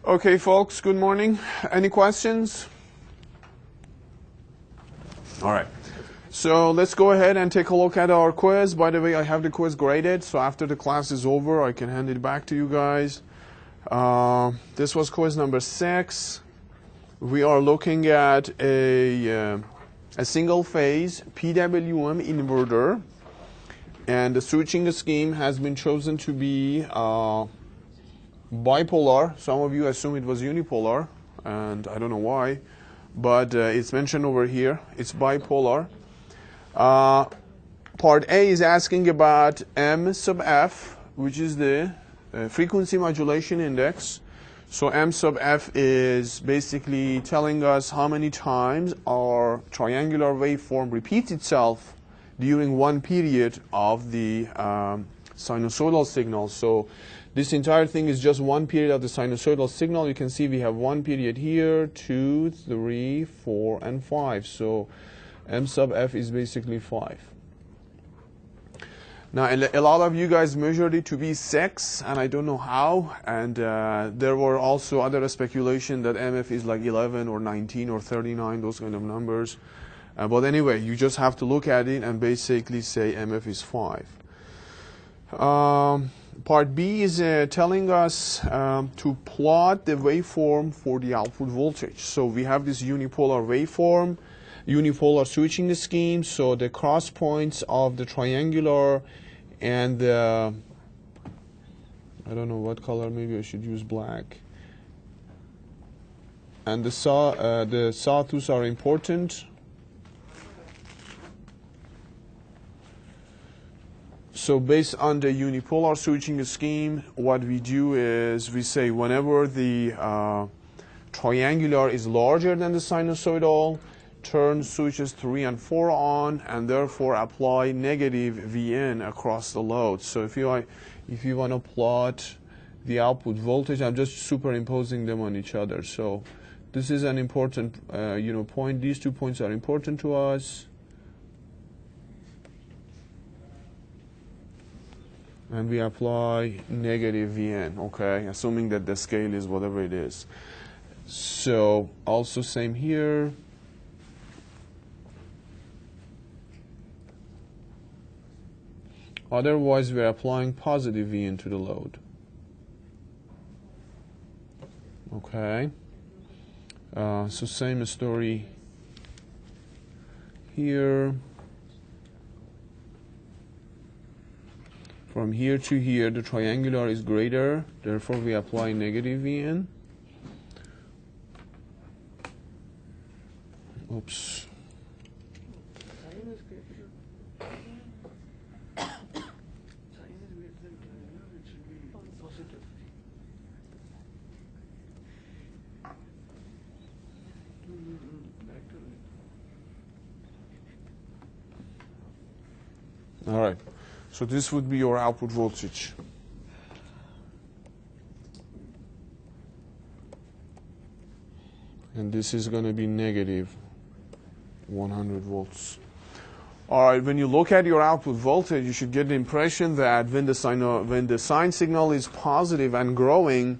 Okay, folks, good morning. Any questions? All right. So let's go ahead and take a look at our quiz. By the way, I have the quiz graded, so after the class is over, I can hand it back to you guys. This was quiz number 6. We are looking at a single-phase PWM inverter, and the switching scheme has been chosen to be bipolar. Some of you assume it was unipolar, and I don't know why, but it's mentioned over here. It's bipolar. Part A is asking about M sub f, which is the frequency modulation index. So M sub f is basically telling us how many times our triangular waveform repeats itself during one period of the sinusoidal signal. So this entire thing is just one period of the sinusoidal signal. You can see we have one period here, 2, 3, 4, and 5. So M sub f is basically 5. Now, a lot of you guys measured it to be 6, and I don't know how. And there were also other speculation that MF is like 11 or 19 or 39, those kind of numbers. But anyway, you just have to look at it and basically say MF is 5. Part B is telling us to plot the waveform for the output voltage. So we have this unipolar waveform, unipolar switching scheme. So the cross points of the triangular and the, I don't know what color, maybe I should use black. And the sawtooths are important. So based on the unipolar switching scheme, what we do is we say whenever the triangular is larger than the sinusoidal, turn switches 3 and 4 on, and therefore apply negative Vn across the load. So if you want to plot the output voltage, I'm just superimposing them on each other. So this is an important point. These 2 points are important to us. And we apply negative Vn, okay, assuming that the scale is whatever it is. So also same here. Otherwise, we're applying positive Vn to the load. Okay. So same story here. From here to here, the triangular is greater, therefore we apply negative Vn. Oops. All right. So this would be your output voltage. And this is going to be negative 100 volts. All right, when you look at your output voltage, you should get the impression that when the sine signal is positive and growing,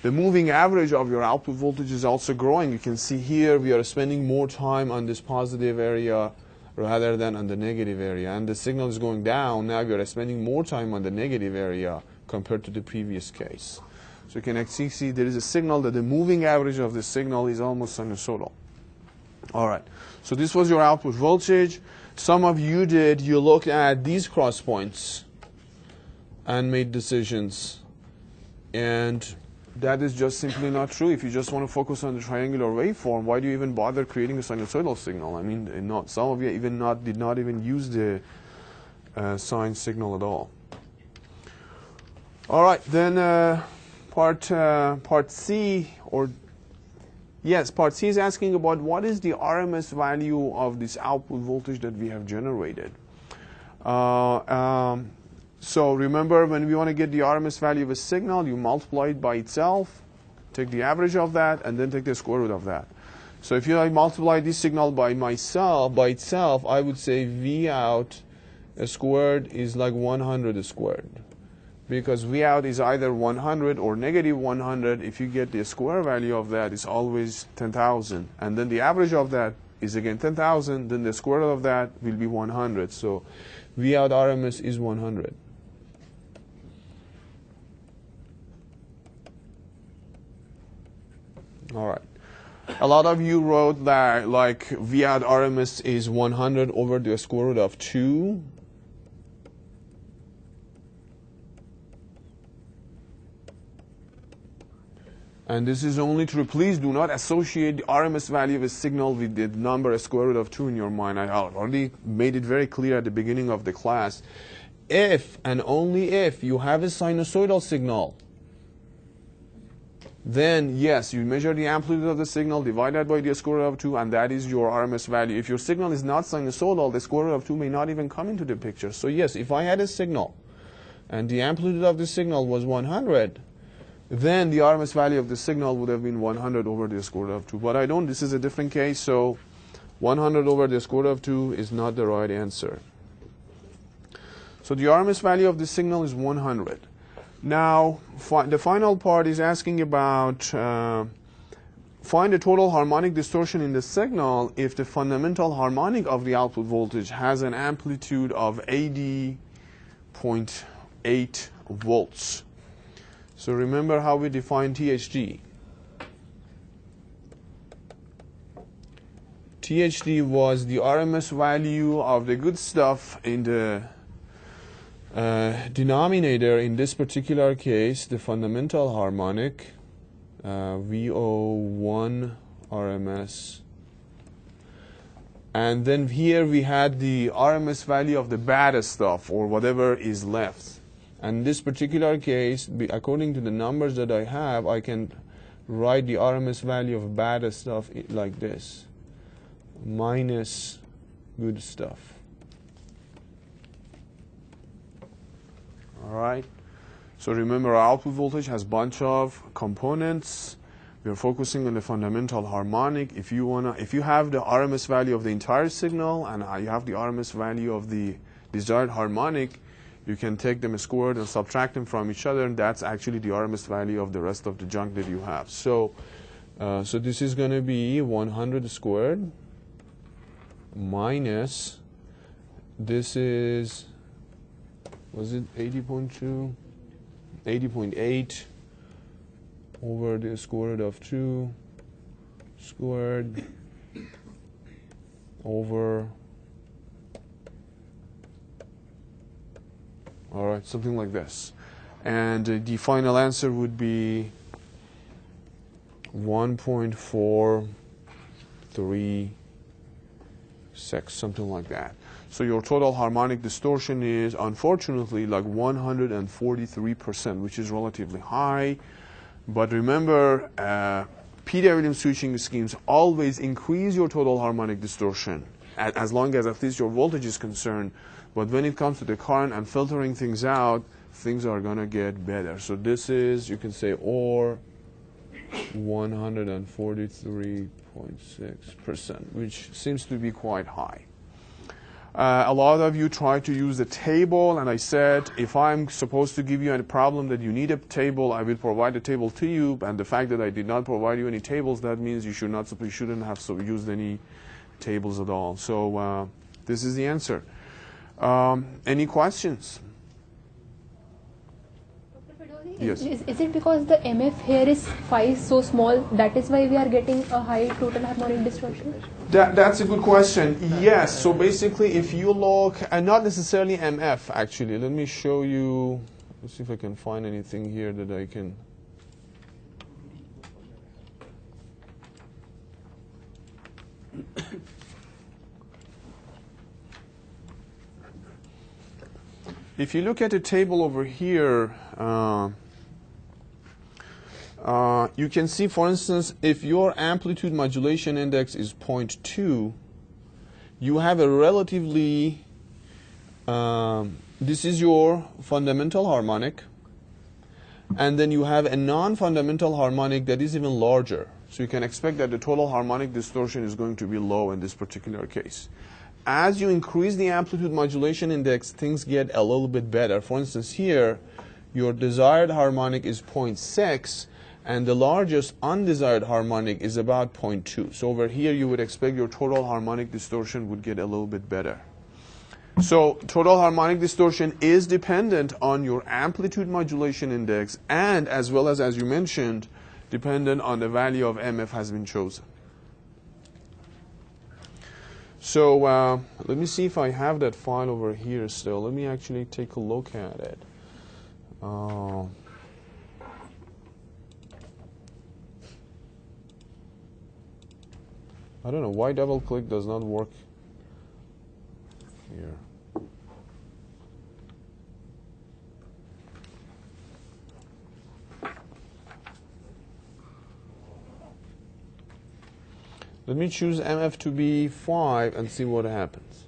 the moving average of your output voltage is also growing. You can see here we are spending more time on this positive area rather than on the negative area. And the signal is going down. Now we are spending more time on the negative area compared to the previous case. So you can actually see there is a signal that the moving average of the signal is almost sinusoidal. All right. So this was your output voltage. Some of you looked at these cross points and made decisions. And that is just simply not true. If you just want to focus on the triangular waveform, why do you even bother creating a sinusoidal signal? I mean, some of you did not even use the sine signal at all. All right, then part C, part C is asking about what is the RMS value of this output voltage that we have generated. So remember, when we want to get the RMS value of a signal, you multiply it by itself, take the average of that, and then take the square root of that. So if you multiply this signal by itself, I would say V out squared is like 100 squared. because V out is either 100 or negative 100. If you get the square value of that, it's always 10,000. And then the average of that is again 10,000. Then the square root of that will be 100. So V out RMS is 100. All right. A lot of you wrote that like V out RMS is 100 over the square root of 2. And this is only true. Please do not associate the RMS value of a signal with the number square root of 2 in your mind. I already made it very clear at the beginning of the class. If and only if you have a sinusoidal signal, then yes, you measure the amplitude of the signal, divide that by the square root of 2, and that is your RMS value. If your signal is not sinusoidal, the square root of 2 may not even come into the picture. So yes, if I had a signal and the amplitude of the signal was 100, then the RMS value of the signal would have been 100 over the square root of 2. But I don't. This is a different case, so 100 over the square root of 2 is not the right answer. So the RMS value of the signal is 100. Now, the final part is asking about find the total harmonic distortion in the signal if the fundamental harmonic of the output voltage has an amplitude of 80.8 volts. So remember how we define THD. THD was the RMS value of the good stuff in the denominator. In this particular case, the fundamental harmonic, VO1 RMS. And then here we had the RMS value of the bad stuff, or whatever is left. And in this particular case, according to the numbers that I have, I can write the RMS value of bad stuff like this, minus good stuff. All right. So remember, our output voltage has a bunch of components. We are focusing on the fundamental harmonic. If you have the RMS value of the entire signal and you have the RMS value of the desired harmonic, you can take them squared and subtract them from each other, and that's actually the RMS value of the rest of the junk that you have. So, so this is going to be 100 squared minus, this is, was it 80.2? 80.8 over the square root of 2 squared over, all right, something like this. And the final answer would be 1.436, something like that. So your total harmonic distortion is, unfortunately, like 143%, which is relatively high. But remember, PWM switching schemes always increase your total harmonic distortion, as long as at least your voltage is concerned. But when it comes to the current and filtering things out, things are going to get better. So this is, you can say, or 143.6%, which seems to be quite high. A lot of you try to use the table, and I said, if I'm supposed to give you a problem that you need a table, I will provide a table to you. And the fact that I did not provide you any tables, that means you shouldn't have used any tables at all. So this is the answer. Any questions? Yes. Is it because the MF here is 5 so small, that is why we are getting a high total harmonic distortion? That's a good question. Yes. So basically, if you look, and not necessarily MF, actually. Let me show you. Let's see if I can find anything here that I can. If you look at the table over here, you can see, for instance, if your amplitude modulation index is 0.2, you have a relatively, this is your fundamental harmonic, and then you have a non-fundamental harmonic that is even larger. So you can expect that the total harmonic distortion is going to be low in this particular case. As you increase the amplitude modulation index, things get a little bit better. For instance, here, your desired harmonic is 0.6, and the largest undesired harmonic is about 0.2. So over here you would expect your total harmonic distortion would get a little bit better. So total harmonic distortion is dependent on your amplitude modulation index, and as well as you mentioned, dependent on the value of MF has been chosen. So let me see if I have that file over here still. Let me actually take a look at it. I don't know why double click does not work here. Let me choose MF to be 5 and see what happens.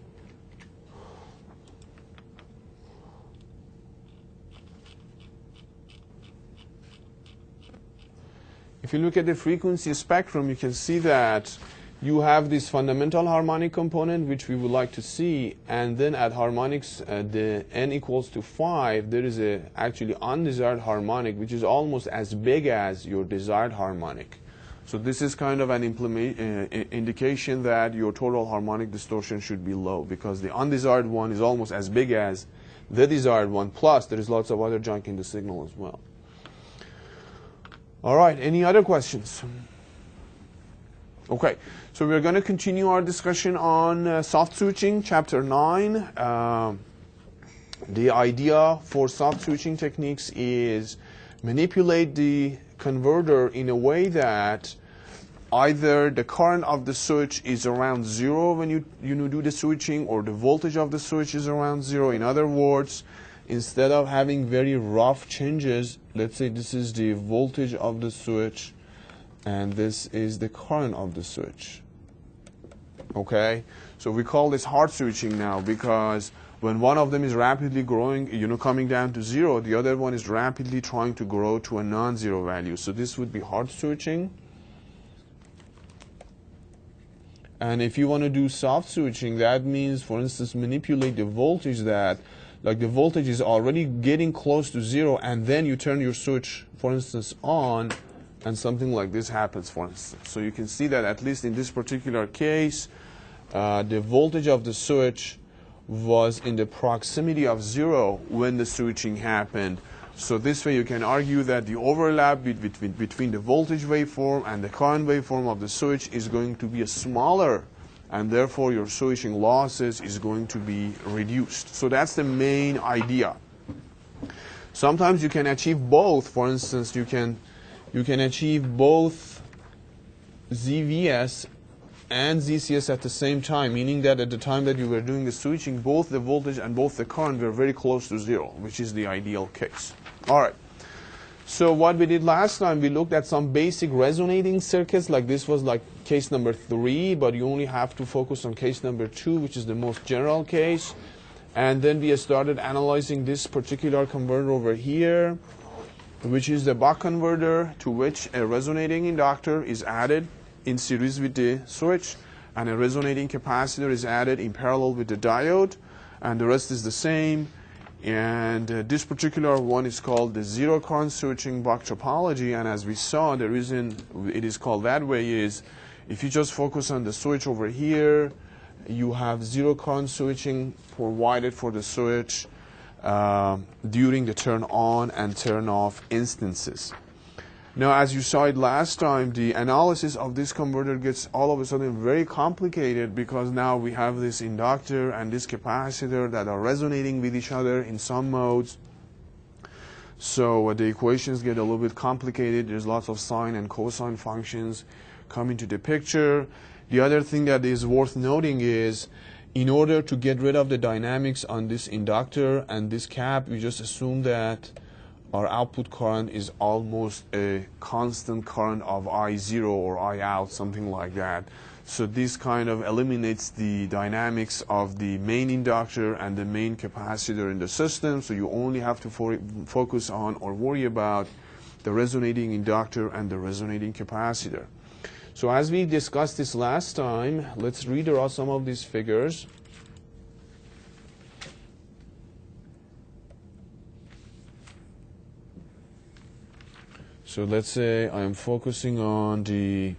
If you look at the frequency spectrum, you can see that you have this fundamental harmonic component, which we would like to see, and then at harmonics, the n equals to 5, there is a actually undesired harmonic, which is almost as big as your desired harmonic. So this is kind of an indication that your total harmonic distortion should be low, because the undesired one is almost as big as the desired one, plus there is lots of other junk in the signal as well. All right, any other questions? Okay, so we're going to continue our discussion on soft switching, chapter 9. The idea for soft switching techniques is manipulate the converter in a way that either the current of the switch is around 0 when you do the switching, or the voltage of the switch is around 0. In other words, instead of having very rough changes, let's say this is the voltage of the switch and this is the current of the switch. Okay, so we call this hard switching now, because when one of them is rapidly growing, coming down to 0, the other one is rapidly trying to grow to a non-zero value. So this would be hard switching. And if you want to do soft switching, that means, for instance, manipulate the voltage that, like the voltage is already getting close to 0, and then you turn your switch, for instance, on, and something like this happens, for instance. So you can see that at least in this particular case, the voltage of the switch was in the proximity of 0 when the switching happened. So this way you can argue that the overlap between the voltage waveform and the current waveform of the switch is going to be smaller, and therefore your switching losses is going to be reduced. So that's the main idea. Sometimes you can achieve both. For instance, you can achieve both ZVS and ZCS at the same time, meaning that at the time that you were doing the switching, both the voltage and both the current were very close to 0, which is the ideal case. All right. So what we did last time, we looked at some basic resonating circuits, like this was like case number 3, but you only have to focus on case number 2, which is the most general case. And then we started analyzing this particular converter over here, which is the buck converter, to which a resonating inductor is added in series with the switch, and a resonating capacitor is added in parallel with the diode, and the rest is the same. And this particular one is called the zero current switching buck topology, and as we saw, the reason it is called that way is if you just focus on the switch over here, you have zero current switching provided for the switch during the turn on and turn off instances. Now, as you saw it last time, the analysis of this converter gets all of a sudden very complicated, because now we have this inductor and this capacitor that are resonating with each other in some modes. So the equations get a little bit complicated. There's lots of sine and cosine functions come into the picture. The other thing that is worth noting is, in order to get rid of the dynamics on this inductor and this cap, we just assume that our output current is almost a constant current of I0 or I out, something like that. So this kind of eliminates the dynamics of the main inductor and the main capacitor in the system. So you only have to focus on or worry about the resonating inductor and the resonating capacitor. So as we discussed this last time, let's redraw some of these figures. So let's say I am focusing on the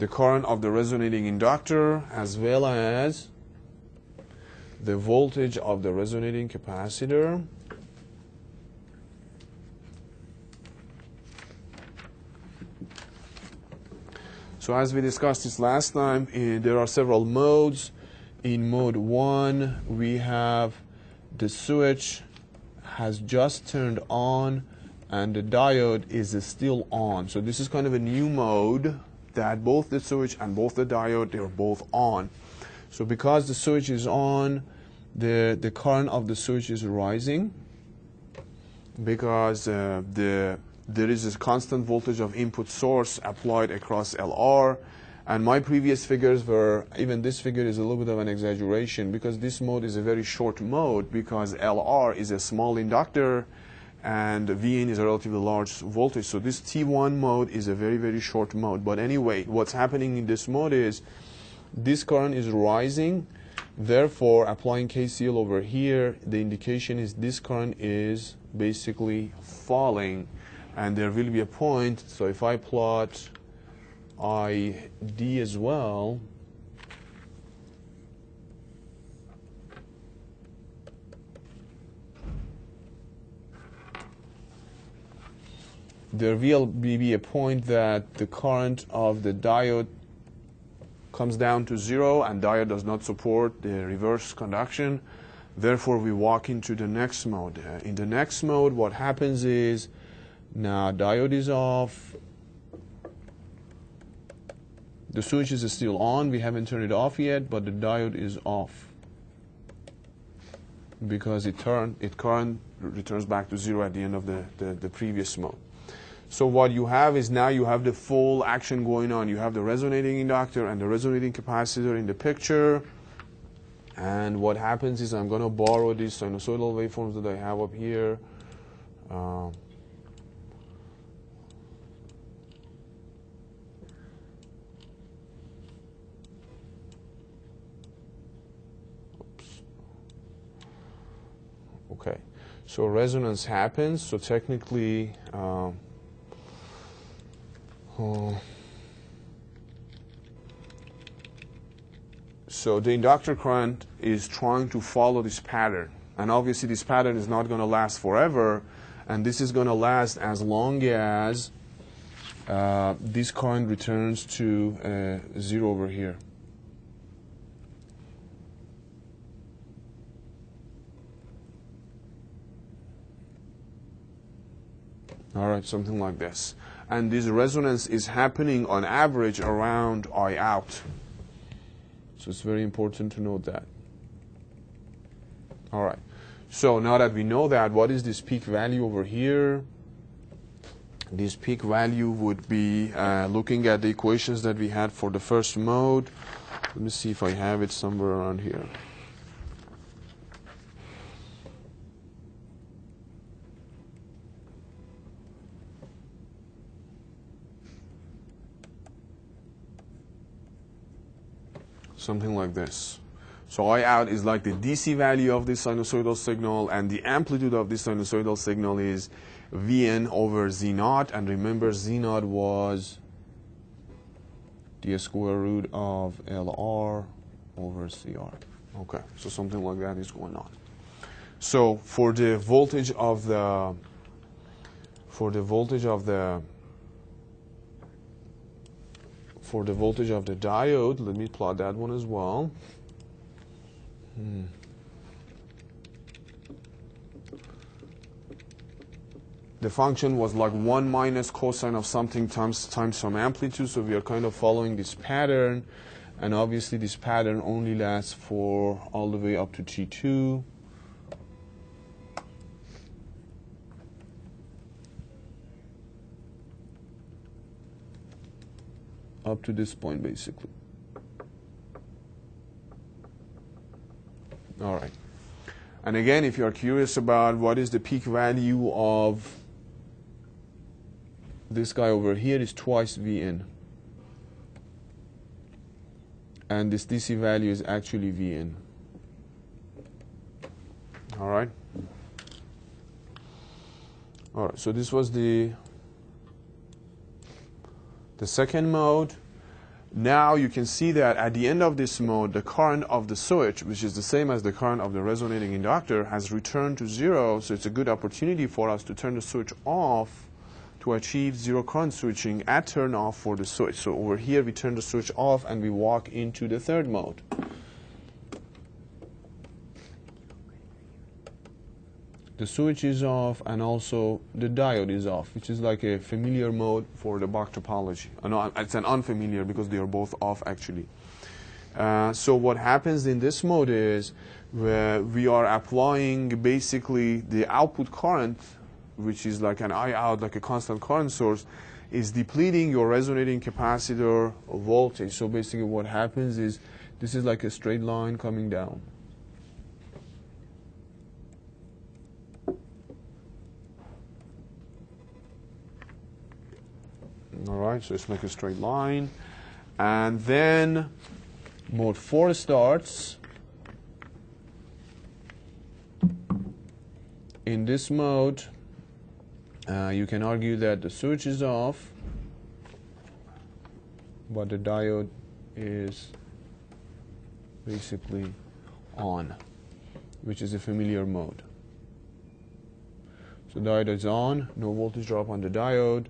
current of the resonating inductor as well as the voltage of the resonating capacitor. So as we discussed this last time, there are several modes. In mode 1, we have the switch has just turned on and the diode is still on. So this is kind of a new mode that both the switch and both the diode, they're both on. So because the switch is on, the current of the switch is rising because there is a constant voltage of input source applied across LR. And my previous figures were, even this figure is a little bit of an exaggeration because this mode is a very short mode because LR is a small inductor and VN is a relatively large voltage. So this T1 mode is a very, very short mode. But anyway, what's happening in this mode is this current is rising. Therefore, applying KCL over here, the indication is this current is basically falling. And there will be a point. So if I plot ID as well, there will be a point that the current of the diode comes down to 0 and diode does not support the reverse conduction. Therefore, we walk into the next mode. In the next mode, what happens is now diode is off. The switch is still on. We haven't turned it off yet, but the diode is off because current returns back to 0 at the end of the previous mode. So what you have is now you have the full action going on. You have the resonating inductor and the resonating capacitor in the picture. And what happens is I'm going to borrow these sinusoidal waveforms that I have up here. Okay, so resonance happens. So technically, so the inductor current is trying to follow this pattern. And obviously this pattern is not going to last forever. And this is going to last as long as this current returns to 0 over here. All right, something like this. And this resonance is happening on average around I out. So it's very important to note that. All right. So now that we know that, what is this peak value over here? This peak value would be looking at the equations that we had for the first mode. Let me see if I have it somewhere around here. Something like this. So I out is like the DC value of this sinusoidal signal, and the amplitude of this sinusoidal signal is Vn over Z naught. And remember, Z naught was the square root of Lr over Cr. Okay, so something like that is going on. So for the voltage of the diode, let me plot that one as well. The function was like 1 minus cosine of something times some amplitude, so we are kind of following this pattern, and obviously this pattern only lasts for all the way up to T2. Up to this point, basically. All right. And again, if you are curious about what is the peak value of this guy over here, is twice Vn. and this DC value is actually Vn. All right. All right, so this was the second mode. Now you can see that at the end of this mode, the current of the switch, which is the same as the current of the resonating inductor, has returned to 0. So it's a good opportunity for us to turn the switch off to achieve zero current switching at turn off for the switch. So over here, we turn the switch off and we walk into the third mode. The switch is off and also the diode is off, which is like a familiar mode for the Bach topology. No, it's an unfamiliar because they are both off actually. So what happens in this mode is where we are applying basically the output current, which is like an I out, like a constant current source, is depleting your resonating capacitor voltage. So basically what happens is this is like a straight line coming down. All right, so it's like a straight line. And then mode 4 starts. In this mode, you can argue that the switch is off, but the diode is basically on, which is a familiar mode. So diode is on, no voltage drop on the diode,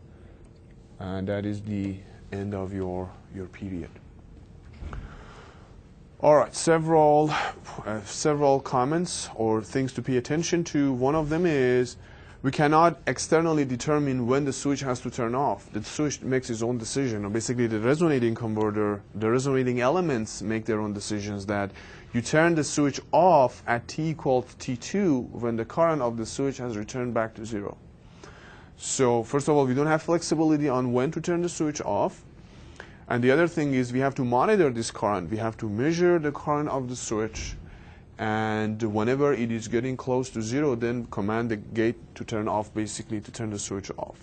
and that is the end of your period. All right, several comments or things to pay attention to. One of them is we cannot externally determine when the switch has to turn off. The switch makes its own decision. Or basically, the resonating converter, the resonating elements make their own decisions that you turn the switch off at t equals T2 when the current of the switch has returned back to 0. So first of all, we don't have flexibility on when to turn the switch off. And the other thing is we have to monitor this current. We have to measure the current of the switch. And whenever it is getting close to 0, then command the gate to turn off, basically to turn the switch off.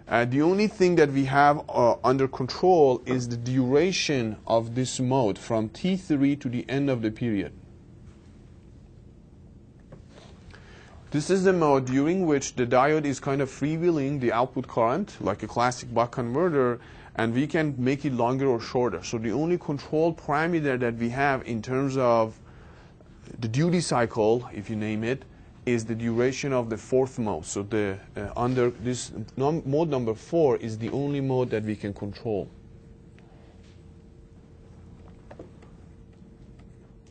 The only thing that we have under control is the duration of this mode from T3 to the end of the period. This is the mode during which the diode is kind of freewheeling the output current, like a classic buck converter, and we can make it longer or shorter. So the only control parameter that we have in terms of the duty cycle, if you name it, is the duration of the fourth mode. So the under this mode number 4 is the only mode that we can control.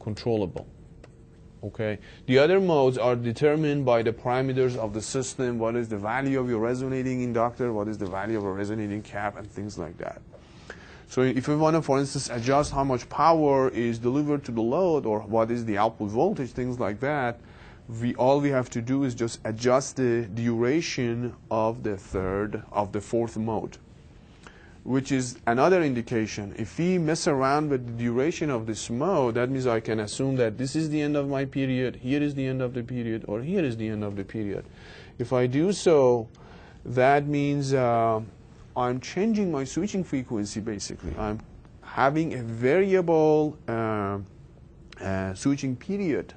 Controllable. Okay. The other modes are determined by the parameters of the system. What is the value of your resonating inductor? What is the value of a resonating cap? And things like that. So if we want to, for instance, adjust how much power is delivered to the load or what is the output voltage, things like that, all we have to do is just adjust the duration of the fourth mode, which is another indication. If we mess around with the duration of this mode, that means I can assume that this is the end of my period, here is the end of the period, or here is the end of the period. If I do so, that means I'm changing my switching frequency, basically. I'm having a variable switching period,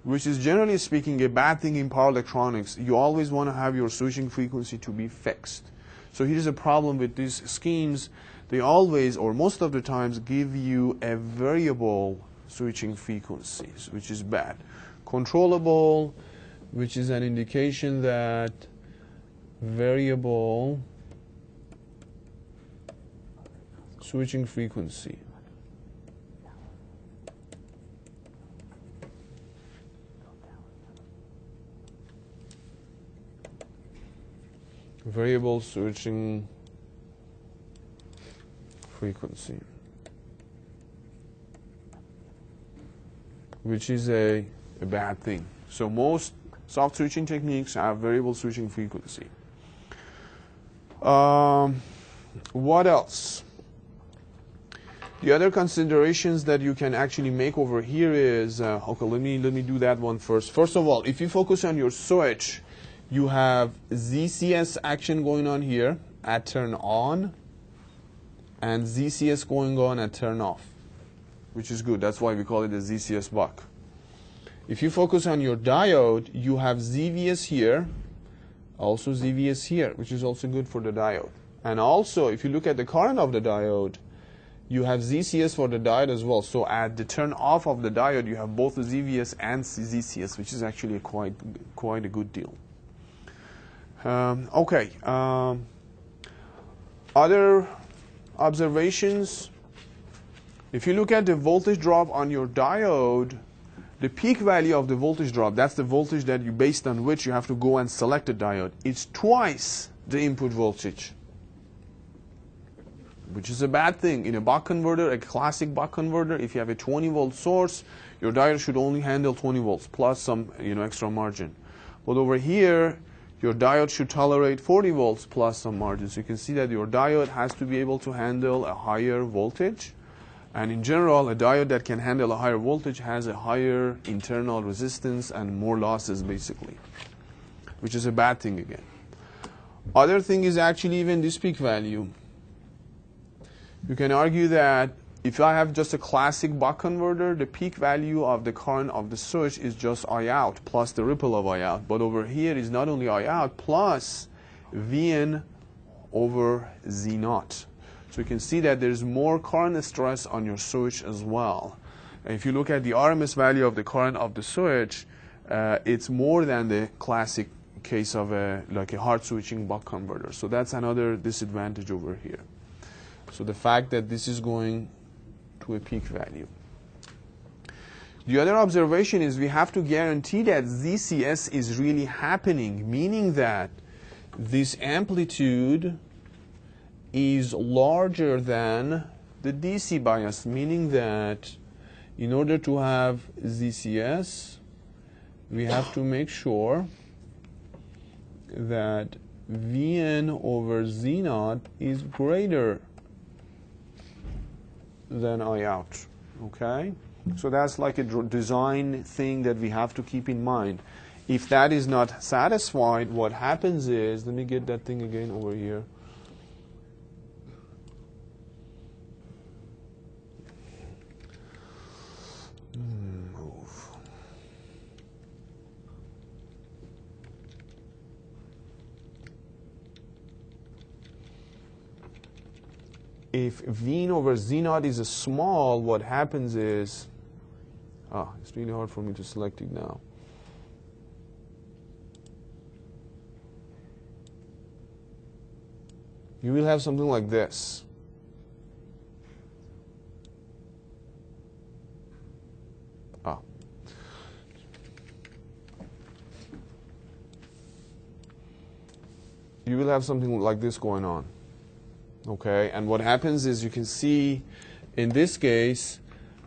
which is generally speaking a bad thing in power electronics. You always want to have your switching frequency to be fixed. So here's a problem with these schemes. They always, or most of the times, give you a variable switching frequency, which is bad. Controllable, which is an indication that variable switching frequency. Variable switching frequency, which is a bad thing. So most soft switching techniques have variable switching frequency. What else? The other considerations that you can actually make over here is, okay, let me do that one first. First of all, if you focus on your switch, you have ZCS action going on here at turn on and ZCS going on at turn off. which is good. That's why we call it a ZCS buck. If you focus on your diode, you have ZVS here, also ZVS here, which is also good for the diode. And also, if you look at the current of the diode, you have ZCS for the diode as well. So at the turn off of the diode, you have both the ZVS and ZCS, which is actually quite a good deal. Okay. Other observations. If you look at the voltage drop on your diode, the peak value of the voltage drop, that's the voltage that you, based on which you have to go and select a diode, it's twice the input voltage, which is a bad thing. In a buck converter, a classic buck converter, if you have a 20 volt source, your diode should only handle 20 volts plus some extra margin. But over here, your diode should tolerate 40 volts plus some margin. So you can see that your diode has to be able to handle a higher voltage. And in general, a diode that can handle a higher voltage has a higher internal resistance and more losses, basically, which is a bad thing again. Other thing is actually even this peak value. You can argue that if I have just a classic buck converter, the peak value of the current of the switch is just I out plus the ripple of I out. But over here is not only I out plus Vn over Z naught. So you can see that there's more current stress on your switch as well. And if you look at the RMS value of the current of the switch, it's more than the classic case of like a hard switching buck converter. So that's another disadvantage over here. So the fact that this is going to a peak value. The other observation is we have to guarantee that ZCS is really happening, meaning that this amplitude is larger than the DC bias, meaning that in order to have ZCS, we have to make sure that Vn over Z naught is greater than I out. Okay? So that's like a design thing that we have to keep in mind. If that is not satisfied, what happens is, let me get that thing again over here. If Vn over Z naught is a small, what happens is, it's really hard for me to select it now. You will have something like this. You will have something like this going on. Okay, and what happens is you can see in this case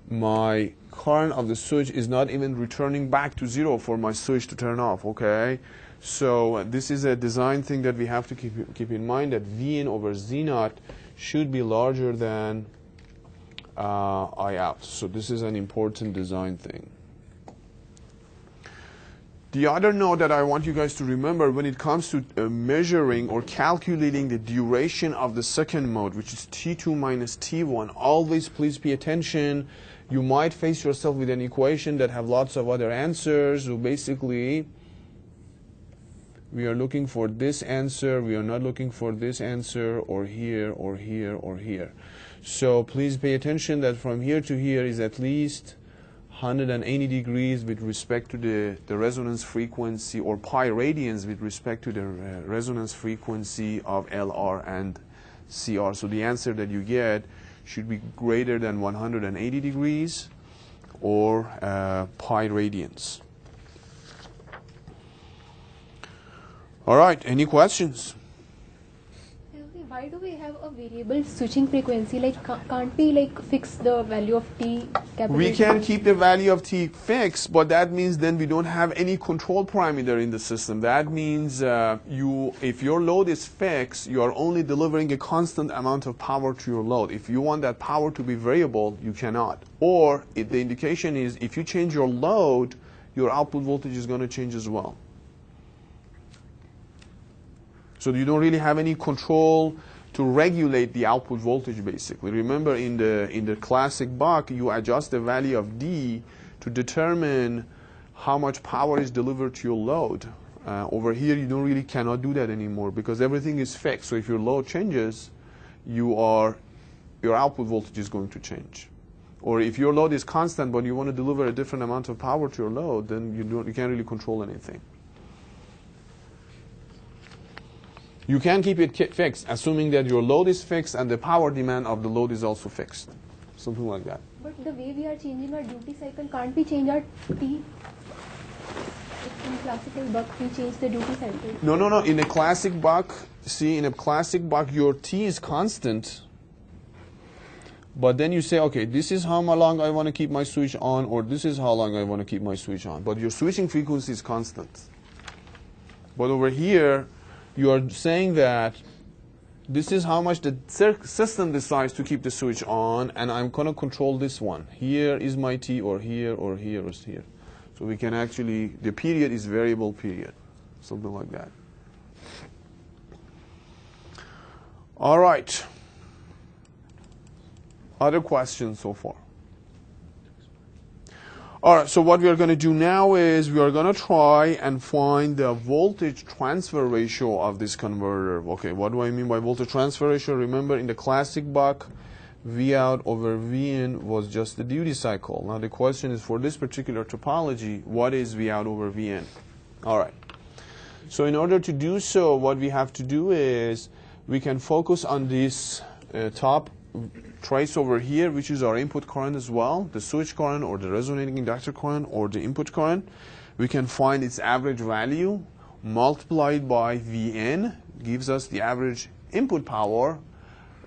my current of the switch is not even returning back to zero for my switch to turn off. Okay, so this is a design thing that we have to keep in mind, that Vn over Z naught should be larger than I out. So this is an important design thing. The other note that I want you guys to remember when it comes to measuring or calculating the duration of the second mode, which is T2 minus T1, always please pay attention. You might face yourself with an equation that have lots of other answers. So basically, we are looking for this answer. We are not looking for this answer, or here, or here, or here. So please pay attention that from here to here is at least 180 degrees with respect to the resonance frequency, or pi radians with respect to the resonance frequency of LR and CR. So the answer that you get should be greater than 180 degrees or pi radians. All right, any questions? Why do we have a variable switching frequency? Like, can't we like fix the value of T? We can keep the value of T fixed, but that means then we don't have any control parameter in the system. That means if your load is fixed, you are only delivering a constant amount of power to your load. If you want that power to be variable, you cannot. Or the indication is if you change your load, your output voltage is going to change as well. So you don't really have any control to regulate the output voltage, basically. Remember, in the classic buck, you adjust the value of D to determine how much power is delivered to your load. Over here, you don't really cannot do that anymore because everything is fixed. So if your load changes, your output voltage is going to change. Or if your load is constant, but you want to deliver a different amount of power to your load, then you can't really control anything. You can keep it fixed, assuming that your load is fixed and the power demand of the load is also fixed. Something like that. But the way we are changing our duty cycle, can't we change our T? In classical buck, we change the duty cycle. No. In a classic buck, your T is constant. But then you say, okay, this is how long I want to keep my switch on, or this is how long I want to keep my switch on. But your switching frequency is constant. But over here, you are saying that this is how much the system decides to keep the switch on, and I'm going to control this one. Here is my T, or here, or here, or here. So we can actually, the period is variable period, something like that. All right. Other questions so far? All right, so what we are going to do now is we are going to try and find the voltage transfer ratio of this converter. Okay, what do I mean by voltage transfer ratio? Remember, in the classic buck, V out over V in was just the duty cycle. Now the question is, for this particular topology, what is V out over V in? All right. So in order to do so, what we have to do is we can focus on this top trace over here, which is our input current as well, the switch current or the resonating inductor current or the input current. We can find its average value multiplied by Vn, gives us the average input power,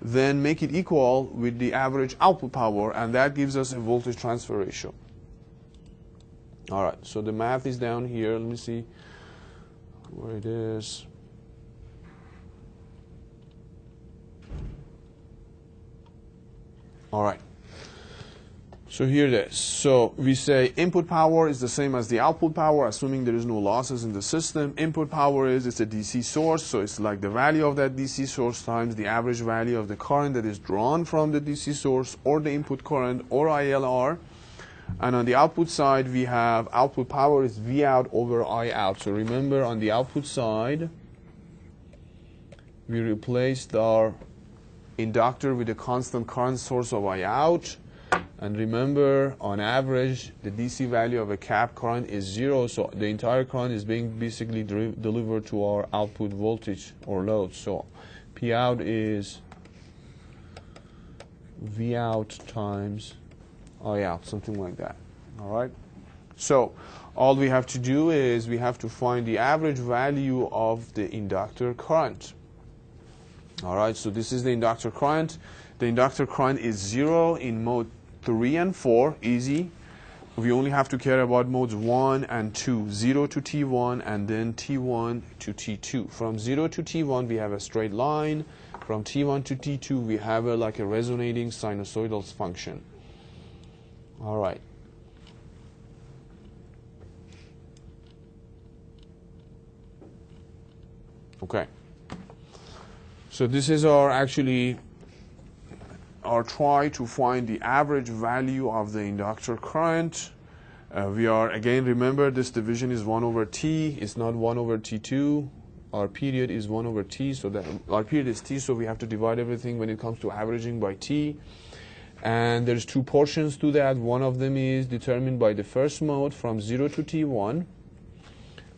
then make it equal with the average output power, and that gives us a voltage transfer ratio. All right, so the math is down here. Let me see where it is. All right, so here it is. So we say input power is the same as the output power, assuming there is no losses in the system. Input power it's a DC source, so it's like the value of that DC source times the average value of the current that is drawn from the DC source, or the input current, or ILR. And on the output side, we have output power is V out over I out. So remember, on the output side, we replaced our inductor with a constant current source of I out. And remember, on average, the DC value of a cap current is 0, so the entire current is being basically delivered to our output voltage or load. So P out is V out times I out, something like that. All right? So all we have to do is we have to find the average value of the inductor current. All right, so this is the inductor current. The inductor current is 0 in mode 3 and 4, easy. We only have to care about modes 1 and 2, 0 to T1 and then T1 to T2. From 0 to T1, we have a straight line. From T1 to T2, we have like a resonating sinusoidal function. All right. Okay. So this is our try to find the average value of the inductor current. We are, again, remember, this division is 1 over T. It's not 1 over T2. Our period is 1 over T, so that our period is T, so we have to divide everything when it comes to averaging by T. And there's 2 portions to that. One of them is determined by the first mode from 0 to T1.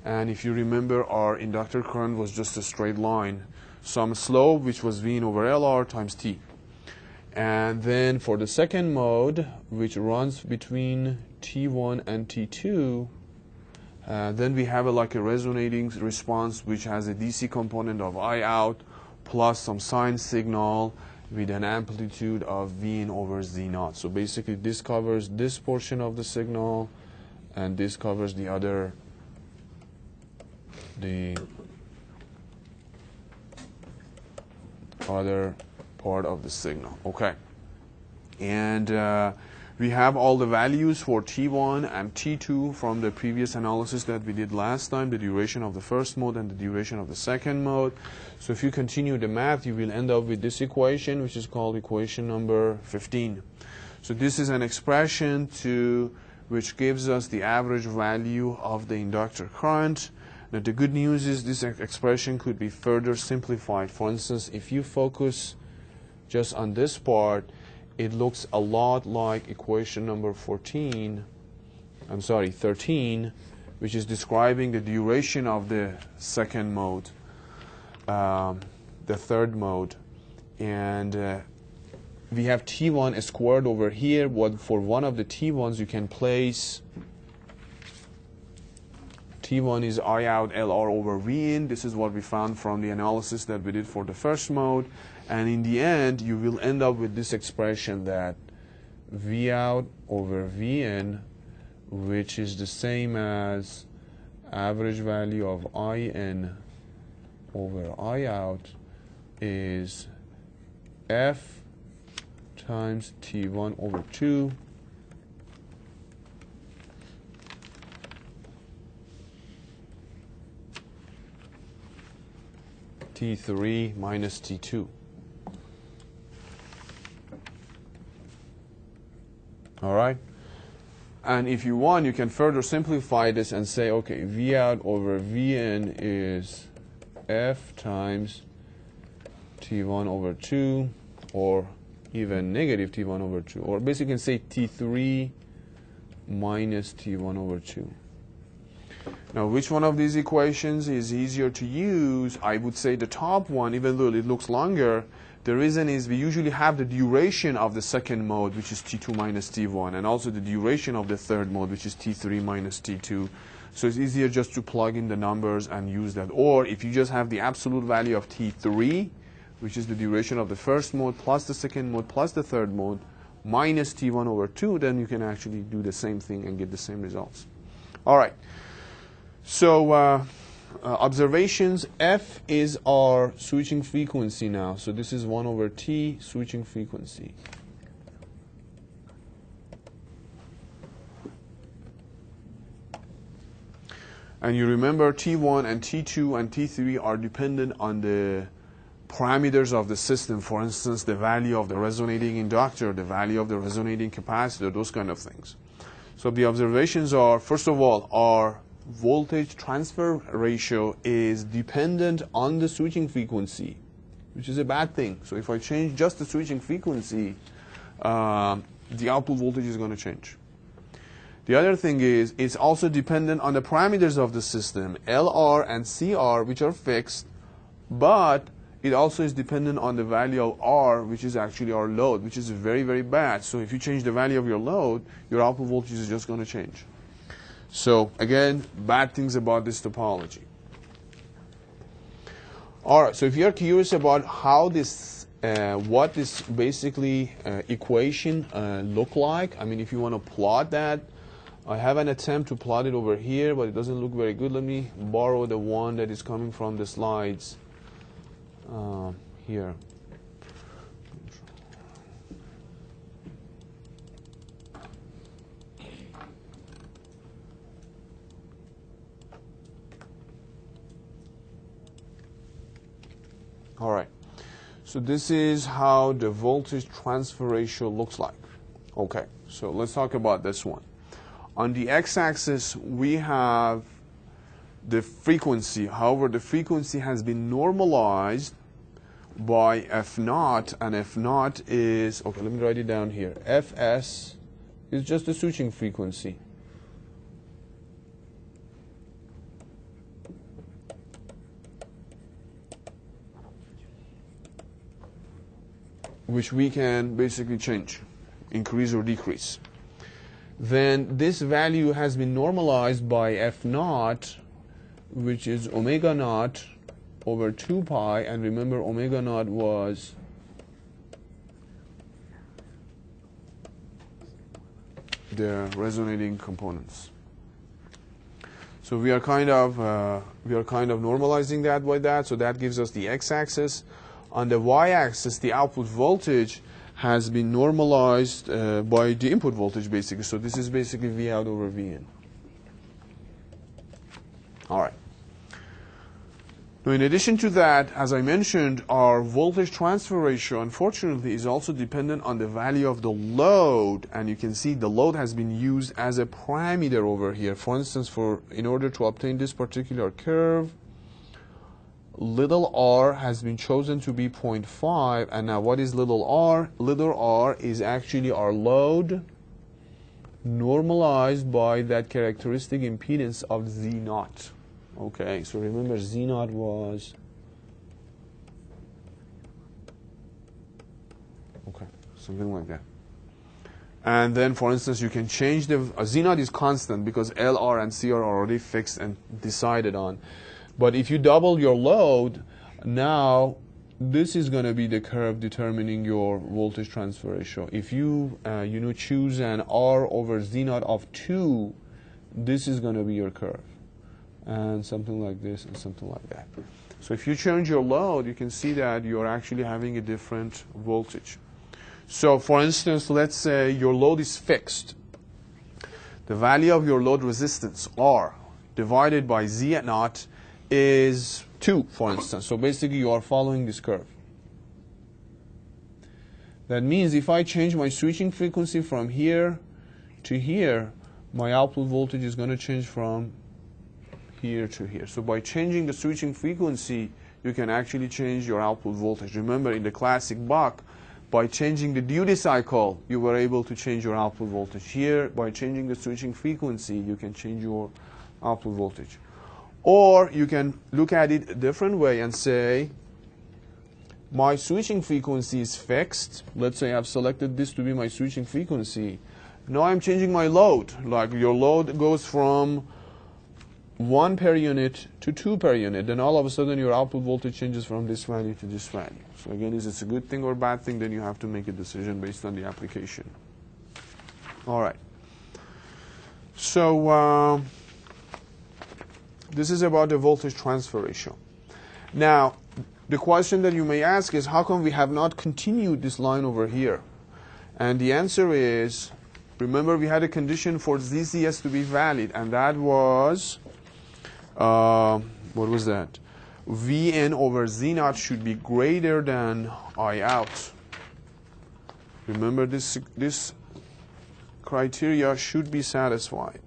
And if you remember, our inductor current was just a straight line. Some slope, which was V in over LR times T. And then for the second mode, which runs between T1 and T2, then we have like a resonating response, which has a DC component of I out plus some sine signal with an amplitude of V in over Z naught. So basically this covers this portion of the signal, and this covers the other, other part of the signal. Okay. And We have all the values for T1 and T2 from the previous analysis that we did last time, the duration of the first mode and the duration of the second mode. So if you continue the math, you will end up with this equation, which is called equation number 15. So this is an expression which gives us the average value of the inductor current. Now the good news is this expression could be further simplified. For instance, if you focus just on this part, it looks a lot like equation number 13, which is describing the duration of the second mode, the third mode. And we have T1 squared over here. What for one of the T1s you can place T1 is I out LR over V in. This is what we found from the analysis that we did for the first mode. And in the end, you will end up with this expression that V out over V in, which is the same as average value of I in over I out, is F times T1 over 2 T3 minus T2. All right? And if you want, you can further simplify this and say, okay, V out over V in is F times T1 over 2, or even negative T1 over 2. Or basically you can say T3 minus T1 over 2. Now, which one of these equations is easier to use? I would say the top one, even though it looks longer. The reason is we usually have the duration of the second mode, which is T2 minus T1, and also the duration of the third mode, which is T3 minus T2. So it's easier just to plug in the numbers and use that. Or if you just have the absolute value of T3, which is the duration of the first mode, plus the second mode, plus the third mode, minus T1 over 2, then you can actually do the same thing and get the same results. All right. So observations, F is our switching frequency now. So this is 1 over T switching frequency. And you remember T1 and T2 and T3 are dependent on the parameters of the system. For instance, the value of the resonating inductor, the value of the resonating capacitor, those kind of things. So the observations are, first of all, our voltage transfer ratio is dependent on the switching frequency, which is a bad thing. So if I change just the switching frequency, the output voltage is going to change. The other thing is it's also dependent on the parameters of the system, LR and CR, which are fixed, but it also is dependent on the value of R, which is actually our load, which is very, very bad. So if you change the value of your load, your output voltage is just going to change. So again, bad things about this topology. All right, so if you're curious about how this, what this basically equation look like, I mean, if you want to plot that, I have an attempt to plot it over here, but it doesn't look very good. Let me borrow the one that is coming from the slides here. All right, so this is how the voltage transfer ratio looks like. Okay, so let's talk about this one. On the x-axis, we have the frequency. However, the frequency has been normalized by F naught, and F naught is, okay, let me write it down here. Fs is just the switching frequency. Which we can basically change, increase or decrease. Then this value has been normalized by F naught, which is omega naught over 2 pi, and remember omega naught was the resonating components. So we are kind of normalizing that by that, so that gives us the x-axis. On the y-axis, the output voltage, has been normalized by the input voltage, basically. So this is basically V out over V in. All right. Now, in addition to that, as I mentioned, our voltage transfer ratio, unfortunately, is also dependent on the value of the load. And you can see the load has been used as a parameter over here. For instance, in order to obtain this particular curve, little r has been chosen to be 0.5. And now what is little r? Little r is actually our load normalized by that characteristic impedance of Z naught. Okay, so remember Z naught was, okay, something like that. And then, for instance, you can change the, Z naught is constant because L, R, and C are already fixed and decided on. But if you double your load, now this is going to be the curve determining your voltage transfer ratio. If you, choose an R over Z naught of 2, this is going to be your curve. And something like this and something like that. So if you change your load, you can see that you're actually having a different voltage. So for instance, let's say your load is fixed. The value of your load resistance, R, divided by Z at naught is 2, for instance. So basically you are following this curve. That means if I change my switching frequency from here to here, my output voltage is going to change from here to here. So by changing the switching frequency, you can actually change your output voltage. Remember, in the classic buck, by changing the duty cycle, you were able to change your output voltage. Here, by changing the switching frequency, you can change your output voltage. Or you can look at it a different way and say, my switching frequency is fixed. Let's say I've selected this to be my switching frequency. Now I'm changing my load. Like your load goes from 1 per unit to 2 per unit, then all of a sudden your output voltage changes from this value to this value. So again, is this a good thing or bad thing? Then you have to make a decision based on the application. All right. So this is about the voltage transfer ratio. Now, the question that you may ask is, how come we have not continued this line over here? And the answer is, remember we had a condition for ZCS to be valid, and that was, what was that? Vn over Z naught should be greater than I out. Remember, this criteria should be satisfied.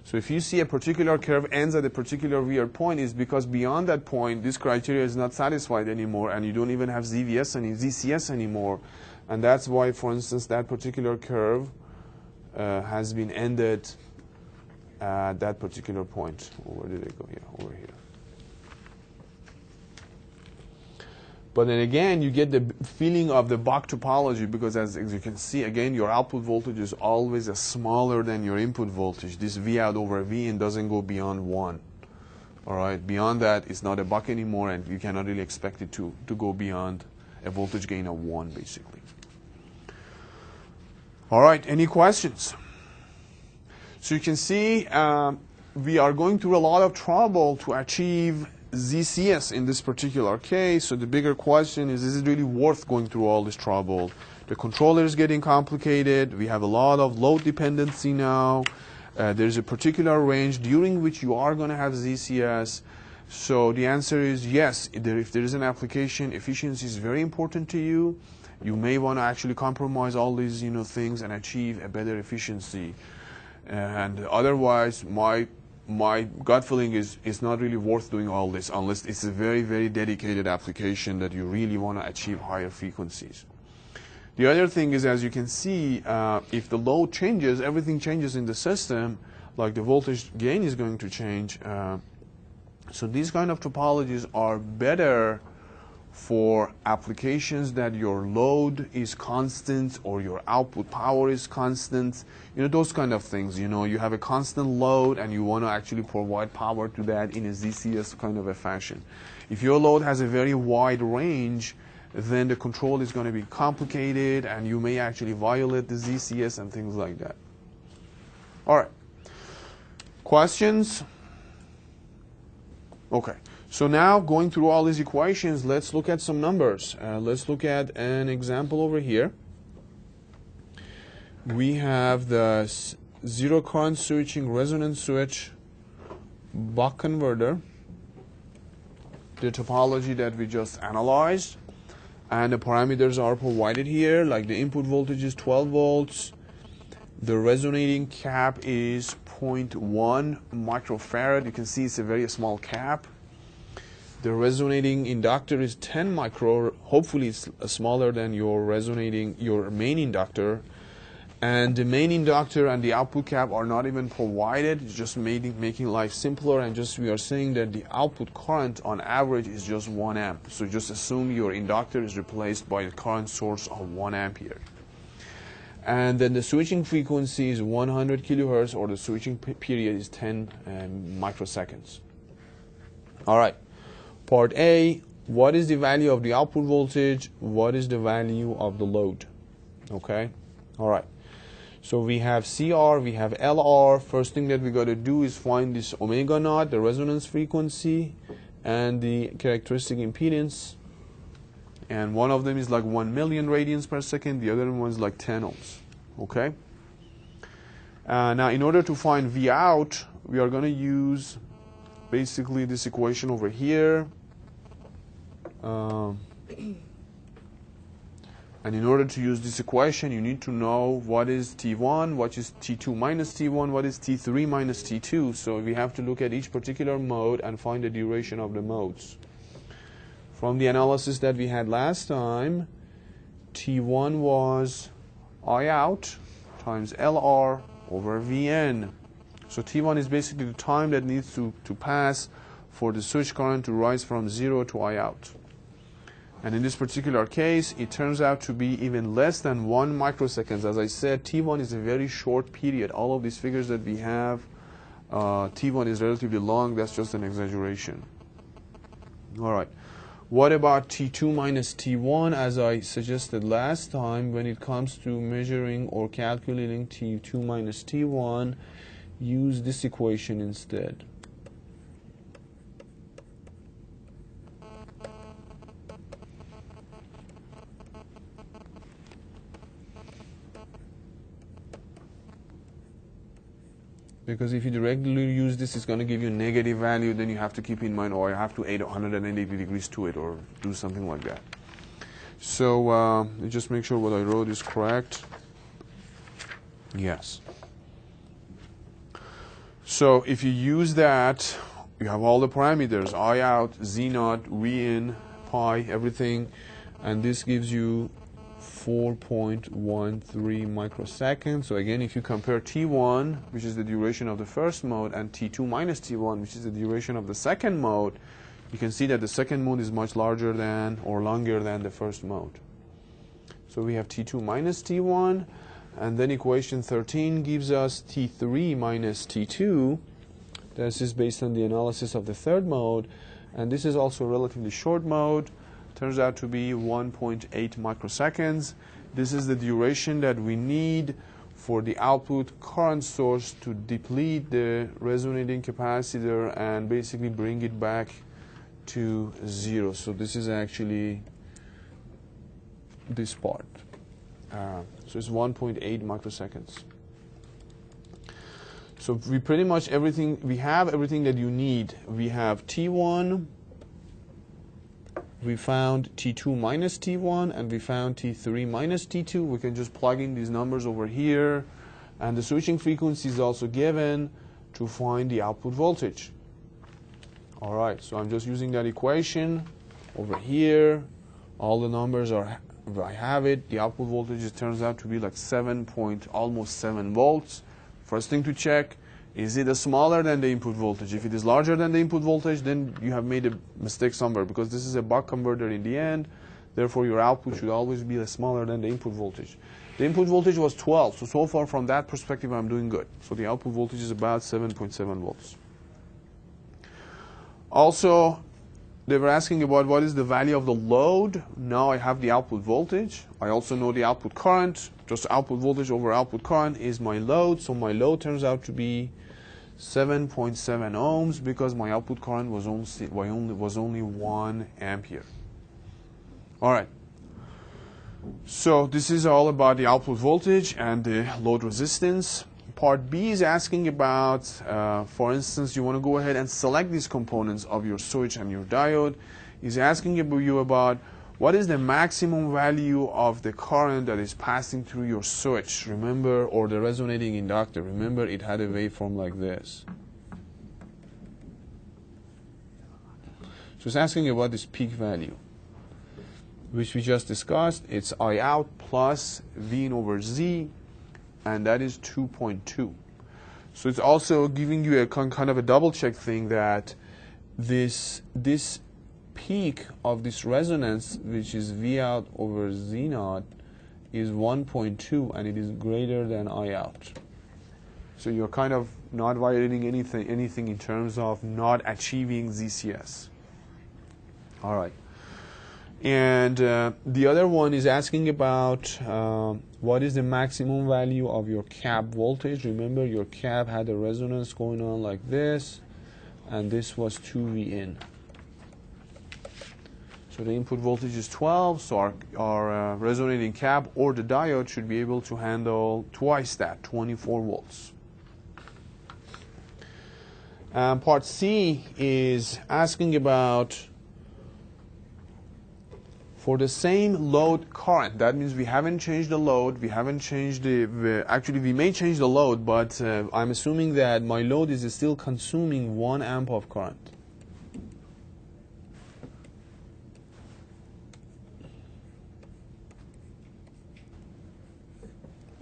So if you see a particular curve ends at a particular VR point, is because beyond that point, this criteria is not satisfied anymore, and you don't even have ZVS and ZCS anymore. And that's why, for instance, that particular curve has been ended at that particular point. Where did it go? Yeah, over here. But then again, you get the feeling of the Bach topology, because as you can see, again, your output voltage is always smaller than your input voltage. This V out over V in doesn't go beyond 1. All right, beyond that, it's not a Bach anymore, and you cannot really expect it to go beyond a voltage gain of 1, basically. All right, any questions? So you can see we are going through a lot of trouble to achieve ZCS in this particular case. So the bigger question is it really worth going through all this trouble? The controller is getting complicated. We have a lot of load dependency now. There's a particular range during which you are going to have ZCS. So the answer is yes. If there is an application, efficiency is very important to you. You may want to actually compromise all these things and achieve a better efficiency. And otherwise, my gut feeling is it's not really worth doing all this unless it's a very, very dedicated application that you really want to achieve higher frequencies. The other thing is, as you can see, if the load changes, everything changes in the system, like the voltage gain is going to change. So these kind of topologies are better for applications that your load is constant or your output power is constant, those kind of things. You have a constant load and you want to actually provide power to that in a ZCS kind of a fashion. If your load has a very wide range, then the control is going to be complicated and you may actually violate the ZCS and things like that. All right. Questions? Okay. So now, going through all these equations, let's look at some numbers. Let's look at an example over here. We have the zero current switching resonance switch buck converter, the topology that we just analyzed, and the parameters are provided here, like the input voltage is 12 volts, the resonating cap is 0.1 microfarad. You can see it's a very small cap. The resonating inductor is 10 micro. Hopefully it's smaller than your main inductor. And the main inductor and the output cap are not even provided. It's just making life simpler, and just we are saying that the output current on average is just 1 amp. So just assume your inductor is replaced by a current source of 1 ampere. And then the switching frequency is 100 kilohertz, or the switching period is 10 microseconds. All right. Part A, what is the value of the output voltage? What is the value of the load? Okay. All right. So we have CR, we have LR. First thing that we got to do is find this omega naught, the resonance frequency, and the characteristic impedance. And one of them is like 1 million radians per second. The other one is like 10 ohms. Okay. Now, in order to find V out, we are going to use basically this equation over here. And in order to use this equation, you need to know what is T1, what is T2 minus T1, what is T3 minus T2. So we have to look at each particular mode and find the duration of the modes. From the analysis that we had last time, T1 was I out times LR over Vn. So T1 is basically the time that needs to pass for the switch current to rise from 0 to I out. And in this particular case, it turns out to be even less than 1 microseconds. As I said, T1 is a very short period. All of these figures that we have, T1 is relatively long. That's just an exaggeration. All right. What about T2 minus T1? As I suggested last time, when it comes to measuring or calculating T2 minus T1, use this equation instead. Because if you directly use this, it's going to give you a negative value. Then you have to keep in mind, oh, I have to add 180 degrees to it, or do something like that. So just make sure what I wrote is correct. Yes. So if you use that, you have all the parameters, I out, Z naught, V in, pi, everything. And this gives you 4.13 microseconds. So again, if you compare T1, which is the duration of the first mode, and T2 minus T1, which is the duration of the second mode, you can see that the second mode is much larger than or longer than the first mode. So we have T2 minus T1, and then equation 13 gives us T3 minus T2. This is based on the analysis of the third mode, and this is also a relatively short mode. Turns out to be 1.8 microseconds. This is the duration that we need for the output current source to deplete the resonating capacitor and basically bring it back to 0. So this is actually this part. So it's 1.8 microseconds. So we pretty much we have everything that you need. We have T1, we found T2 minus T1, and we found T3 minus T2. We can just plug in these numbers over here, and the switching frequency is also given to find the output voltage. All right, so I'm just using that equation over here. All the numbers are, I have it. The output voltage turns out to be like almost 7 volts. First thing to check, is it smaller than the input voltage? If it is larger than the input voltage, then you have made a mistake somewhere, because this is a buck converter in the end. Therefore, your output should always be smaller than the input voltage. The input voltage was 12, so far from that perspective, I'm doing good. So the output voltage is about 7.7 volts. Also, they were asking about what is the value of the load. Now I have the output voltage. I also know the output current. Just output voltage over output current is my load. So my load turns out to be 7.7 ohms because my output current was only 1 ampere. All right. So this is all about the output voltage and the load resistance. Part B is asking about, for instance, you want to go ahead and select these components of your switch and your diode. Is asking you about what is the maximum value of the current that is passing through your switch, remember, or the resonating inductor. Remember, it had a waveform like this. So it's asking about this peak value, which we just discussed. It's I out plus V in over Z, and that is 2.2. So it's also giving you a kind of a double check thing that this peak of this resonance, which is V out over Z naught, is 1.2, and it is greater than I out. So you're kind of not violating anything in terms of not achieving ZCS. All right. And the other one is asking about what is the maximum value of your cap voltage. Remember, your cap had a resonance going on like this, and this was 2V in. So the input voltage is 12, so our resonating cap or the diode should be able to handle twice that, 24 volts. Part C is asking about, for the same load current, that means we haven't changed the load, we haven't changed actually we may change the load, but I'm assuming that my load is still consuming 1 amp of current.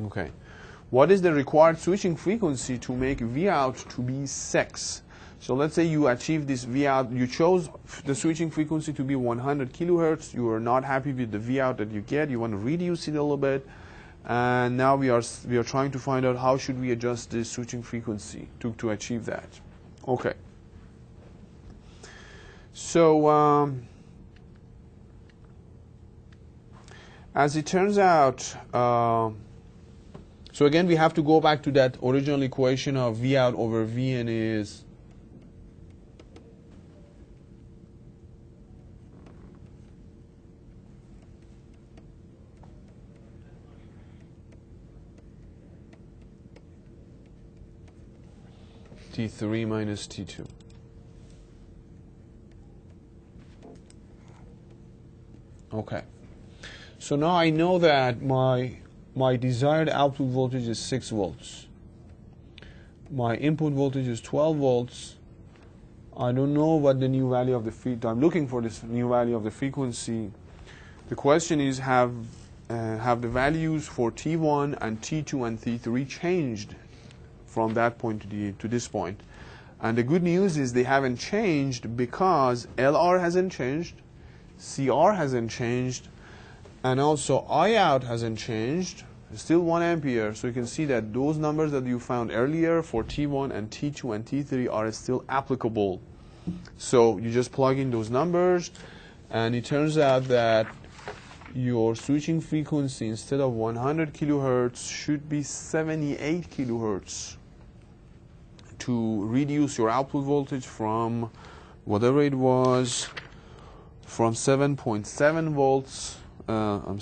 Okay. What is the required switching frequency to make V out to be 6? So let's say you achieve this V out, you chose the switching frequency to be 100 kilohertz, you are not happy with the V out that you get, you want to reduce it a little bit, and now we are trying to find out how should we adjust the switching frequency to achieve that. Okay. So as it turns out, so again, we have to go back to that original equation of V out over V in is T3 minus T2. Okay. So now I know that my desired output voltage is 6 volts. My input voltage is 12 volts. I don't know what the new value of the frequency. I'm looking for this new value of the frequency. The question is, have the values for T1 and T2 and T3 changed from that point to this point? And the good news is they haven't changed because LR hasn't changed, CR hasn't changed, and also I out hasn't changed. It's still 1 ampere. So you can see that those numbers that you found earlier for T1 and T2 and T3 are still applicable. So you just plug in those numbers, and it turns out that your switching frequency instead of 100 kilohertz should be 78 kilohertz to reduce your output voltage from whatever it was, from 7.7 volts. From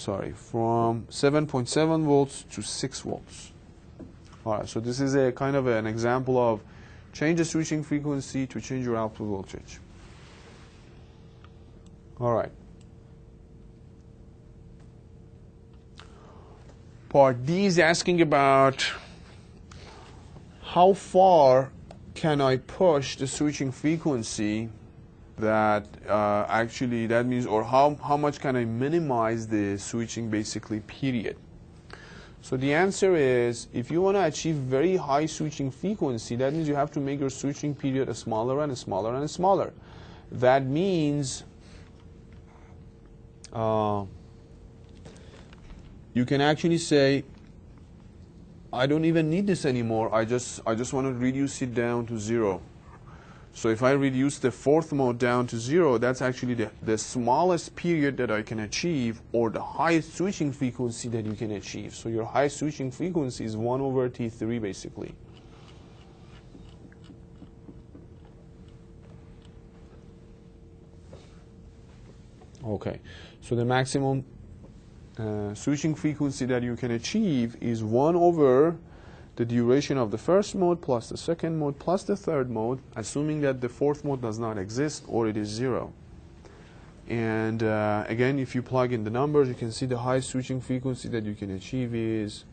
7.7 volts to 6 volts. All right, so this is a kind of an example of change the switching frequency to change your output voltage. All right. Part D is asking about how far can I push the switching frequency that actually that means, or how much can I minimize the switching basically period. So the answer is, if you want to achieve very high switching frequency, that means you have to make your switching period smaller and smaller and smaller. That means you can actually say, I don't even need this anymore, I just want to reduce it down to 0. So if I reduce the 4th mode down to 0, that's actually the smallest period that I can achieve, or the highest switching frequency that you can achieve. So your highest switching frequency is 1 over T3 basically. Okay, so the maximum switching frequency that you can achieve is 1 over the duration of the first mode plus the second mode plus the third mode, assuming that the fourth mode does not exist or it is 0. And again, if you plug in the numbers, you can see the highest switching frequency that you can achieve is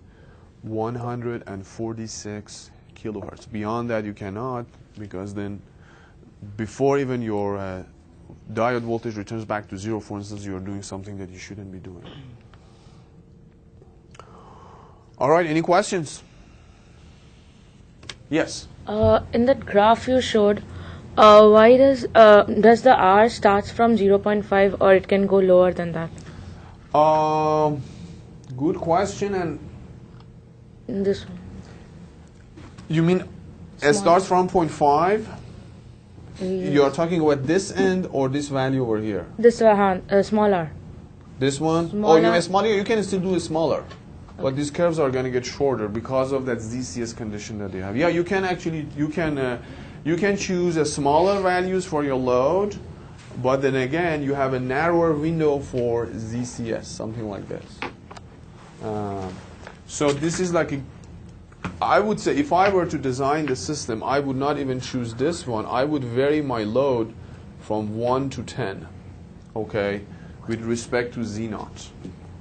146 kilohertz. Beyond that, you cannot, because then before even your diode voltage returns back to 0, for instance, you're doing something that you shouldn't be doing. All right, any questions? Yes. In that graph you showed, why does the R starts from 0.5 or it can go lower than that? Good question. And In this one. you mean it starts from 0.5? Yes. You're talking about this end or this value over here? This smaller. This one? Smaller. Oh, you mean smaller? You can still do it smaller. But these curves are going to get shorter because of that ZCS condition that they have. Yeah, you can actually, you can choose a smaller values for your load, but then again, you have a narrower window for ZCS, something like this. So this is like I would say if I were to design the system, I would not even choose this one. I would vary my load from 1 to 10, okay, with respect to Z naught.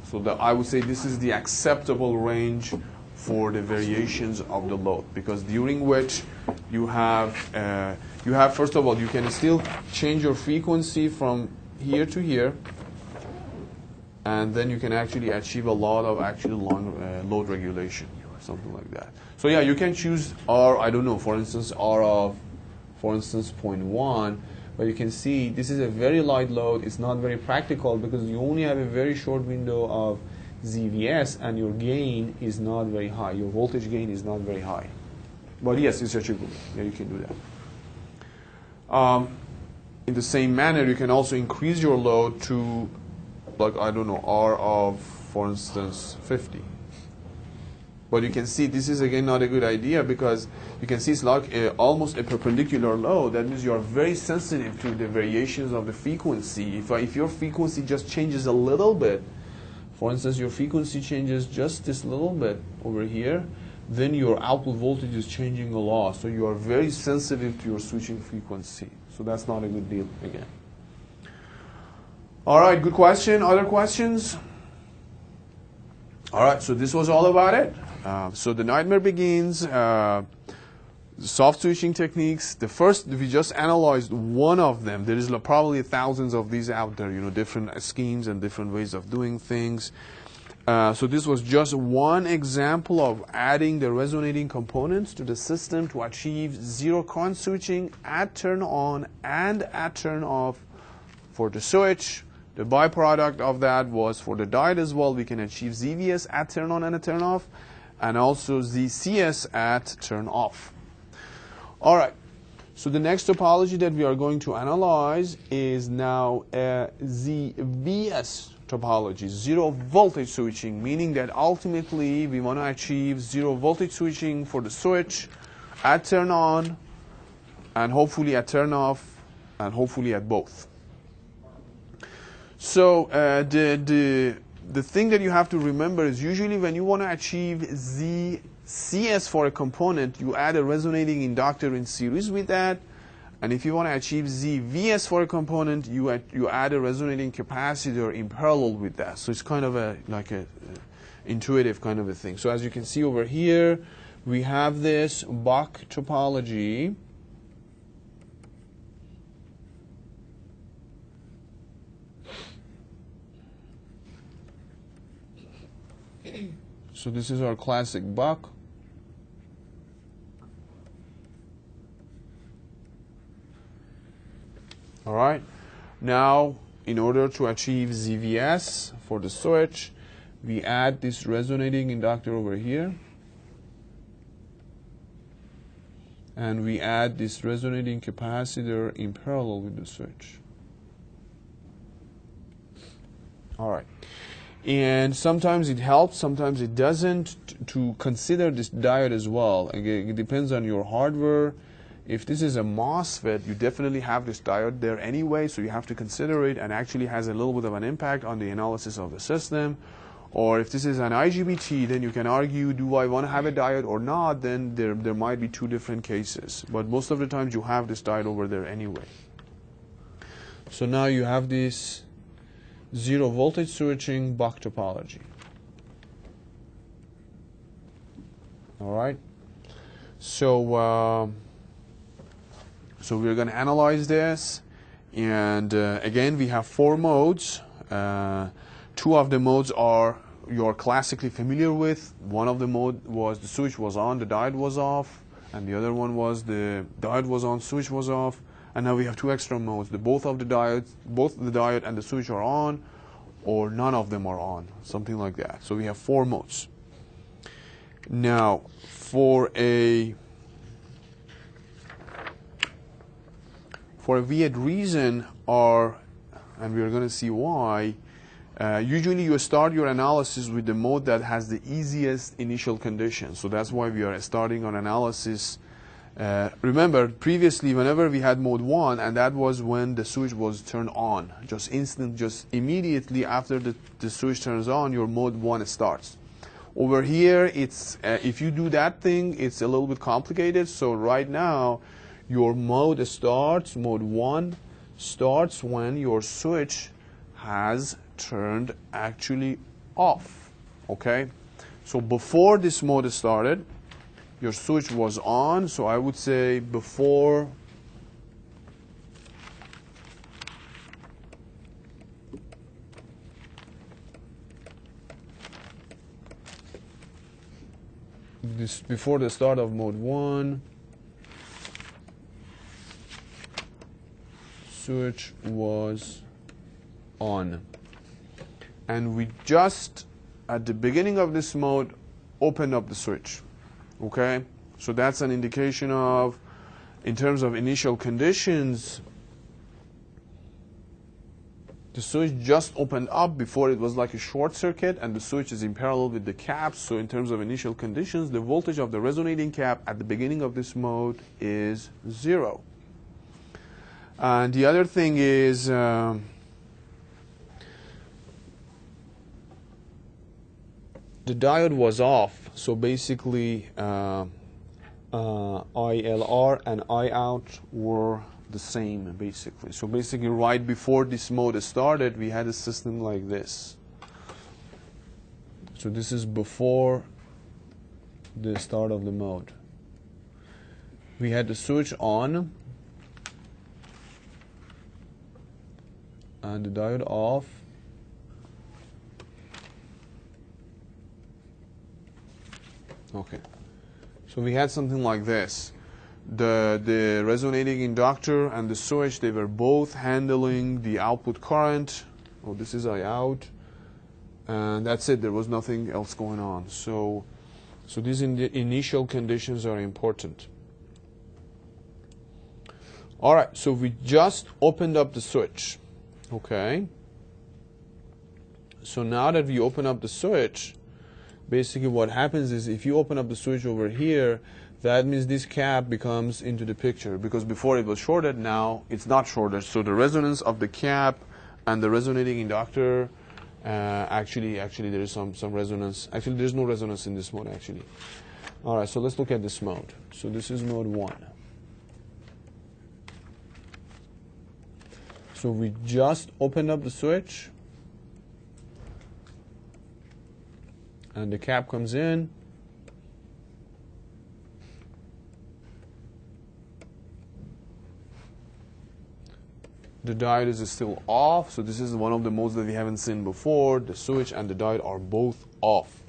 So that I would say this is the acceptable range for the variations of the load, because during which you have first of all, you can still change your frequency from here to here, and then you can actually achieve a lot of actually long load regulation, something like that. So yeah, you can choose R, I don't know, for instance, R of, for instance, 0.1, but you can see this is a very light load. It's not very practical because you only have a very short window of ZVS and your gain is not very high. Your voltage gain is not very high. But yes, it's achievable. Yeah, you can do that. In the same manner, you can also increase your load to, like, I don't know, R of, for instance, 50. But you can see this is again not a good idea because you can see it's like almost a perpendicular load. That means you are very sensitive to the variations of the frequency. If your frequency just changes a little bit, for instance, your frequency changes just this little bit over here, then your output voltage is changing a lot. So you are very sensitive to your switching frequency. So that's not a good deal again. All right, good question. Other questions? All right, so this was all about it. So the nightmare begins. Soft switching techniques. The first, we just analyzed one of them. There is probably thousands of these out there, different schemes and different ways of doing things. So this was just one example of adding the resonating components to the system to achieve zero current switching at turn on and at turn off for the switch. The byproduct of that was for the diode as well. We can achieve ZVS at turn on and at turn off, and also ZCS at turn off. All right, so the next topology that we are going to analyze is now a ZVS topology, zero voltage switching, meaning that ultimately we want to achieve zero voltage switching for the switch at turn on and hopefully at turn off and hopefully at both. So the thing that you have to remember is usually when you want to achieve ZCS for a component, you add a resonating inductor in series with that. And if you want to achieve ZVS for a component, you add a resonating capacitor in parallel with that. So it's kind of like a intuitive kind of a thing. So as you can see over here, we have this Bach topology. So this is our classic Bach. All right. Now, in order to achieve ZVS for the switch, we add this resonating inductor over here. And we add this resonating capacitor in parallel with the switch. All right. And sometimes it helps, sometimes it doesn't, to consider this diode as well. Again, it depends on your hardware. If this is a MOSFET, you definitely have this diode there anyway, so you have to consider it, and actually has a little bit of an impact on the analysis of the system. Or if this is an IGBT, then you can argue, do I want to have a diode or not? Then there might be two different cases. But most of the times you have this diode over there anyway. So now you have this zero voltage switching buck topology. All right. So so we're going to analyze this, and again we have 4 modes. 2 of the modes are you're classically familiar with. One of the mode was the switch was on, the diode was off, and the other one was the diode was on, switch was off. And now we have 2 extra modes. Both the diode and the switch are on, or none of them are on, something like that. So we have 4 modes. Now, for a weird reason, and we are going to see why, usually you start your analysis with the mode that has the easiest initial conditions. So that's why we are starting on analysis. Remember, previously, whenever we had mode 1, and that was when the switch was turned on, just immediately after the switch turns on, your mode 1 starts. Over here, it's if you do that thing, it's a little bit complicated. So right now, your mode 1 starts when your switch has turned actually off. Okay? So before this mode started, your switch was on, so I would say before before the start of mode 1, switch was on. And we just, at the beginning of this mode, opened up the switch. Okay? So that's an indication of, in terms of initial conditions, the switch just opened up. Before it was like a short circuit, and the switch is in parallel with the cap. So in terms of initial conditions, the voltage of the resonating cap at the beginning of this mode is 0. And the other thing is, the diode was off, so basically ILR and IOUT were the same, basically. So basically, right before this mode started, we had a system like this. So this is before the start of the mode. We had the switch on and the diode off. Okay, so we had something like this. The resonating inductor and the switch, they were both handling the output current. Oh, this is I out, and that's it. There was nothing else going on. So these initial conditions are important. All right, so we just opened up the switch. Okay. So now that we open up the switch, basically what happens is, if you open up the switch over here, that means this cap becomes into the picture, because before it was shorted, now it's not shorted. So the resonance of the cap and the resonating inductor, actually there is some resonance. Actually, there's no resonance in this mode, actually. All right, so let's look at this mode. So this is mode 1. So we just opened up the switch, and the cap comes in. The diode is still off, so this is one of the modes that we haven't seen before. The switch and the diode are both off.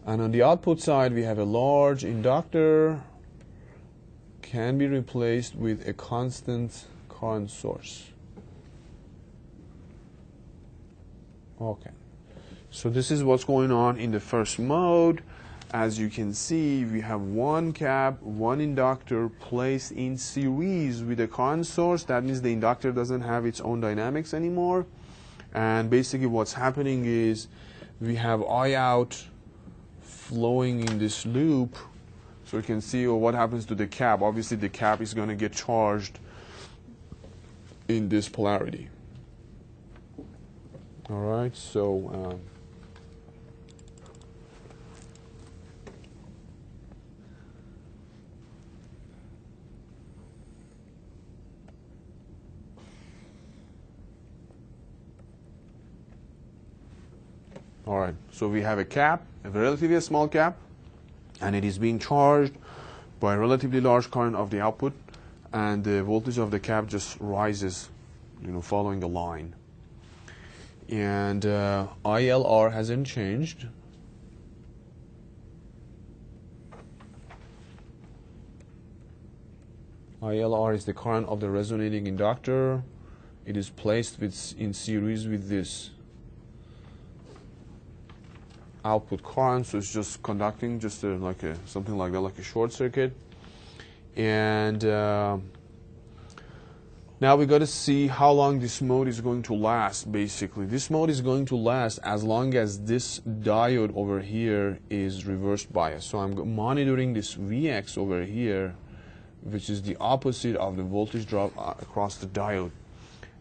And on the output side, we have a large inductor, can be replaced with a constant current source. Okay. So this is what's going on in the first mode. As you can see, we have one cap, one inductor placed in series with a current source. That means the inductor doesn't have its own dynamics anymore. And basically what's happening is we have I out flowing in this loop. So you can see what happens to the cap. Obviously, the cap is going to get charged in this polarity. All right, so all right, so we have a cap, a relatively small cap, and it is being charged by a relatively large current of the output, and the voltage of the cap just rises, following a line. And ILR hasn't changed. ILR is the current of the resonating inductor. It is placed in series with this output current, so it's just conducting, just something like that, like a short circuit. And now we got to see how long this mode is going to last. Basically, this mode is going to last as long as this diode over here is reverse bias. So I'm monitoring this Vx over here, which is the opposite of the voltage drop across the diode.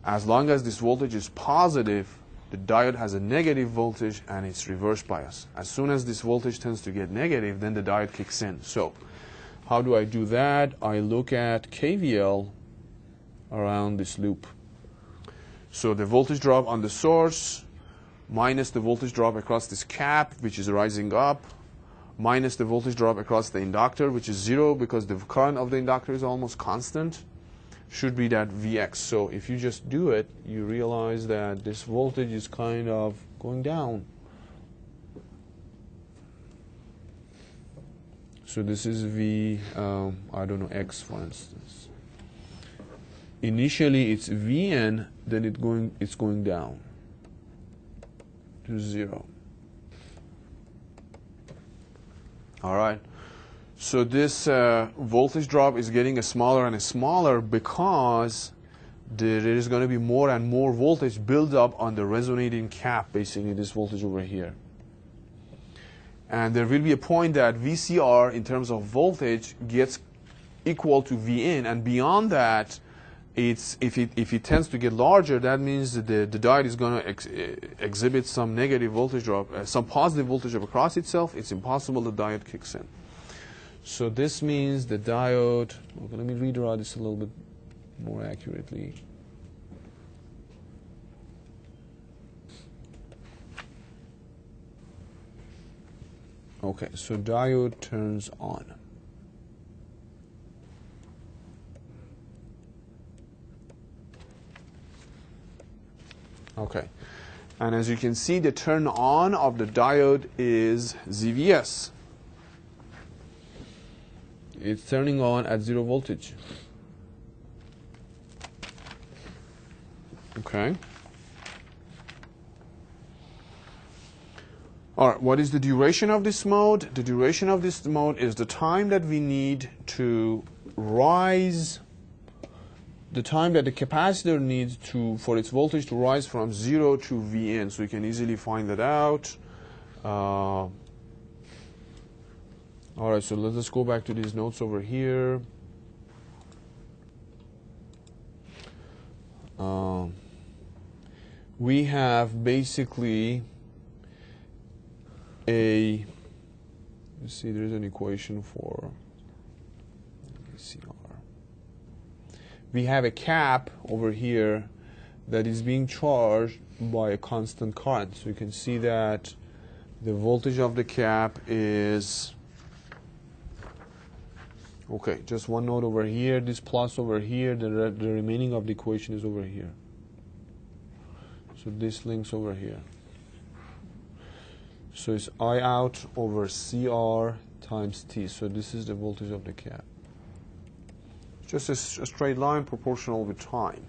As long as this voltage is positive, the diode has a negative voltage and it's reverse bias. As soon as this voltage tends to get negative, then the diode kicks in. So how do I do that? I look at KVL around this loop. So the voltage drop on the source minus the voltage drop across this cap, which is rising up, minus the voltage drop across the inductor, which is 0 because the current of the inductor is almost constant, should be that Vx. So if you just do it, you realize that this voltage is kind of going down. So this is V, I don't know, X for instance. Initially it's Vn, then it's going down to 0. All right. So this voltage drop is getting smaller and smaller because there is going to be more and more voltage build up on the resonating cap, basically this voltage over here. And there will be a point that VCR in terms of voltage gets equal to Vin, and beyond that, if it tends to get larger, that means that the diode is going to exhibit some negative voltage drop, some positive voltage drop across itself. It's impossible the diode kicks in. So this means the diode, okay, let me redraw this a little bit more accurately. Okay, so diode turns on. Okay, and as you can see, the turn on of the diode is ZVS. It's turning on at 0 voltage. Okay. All right, what is the duration of this mode? The duration of this mode is the time that we need to rise, the time that the capacitor needs for its voltage to rise from 0 to Vn. So you can easily find that out. All right, so let's go back to these notes over here. We have basically let's see, there's an equation for VCR. We have a cap over here that is being charged by a constant current. So you can see that the voltage of the cap is, okay, just one node over here, this plus over here, the remaining of the equation is over here. So this links over here. So it's I out over CR times T. So this is the voltage of the cap. Just a straight line proportional with time.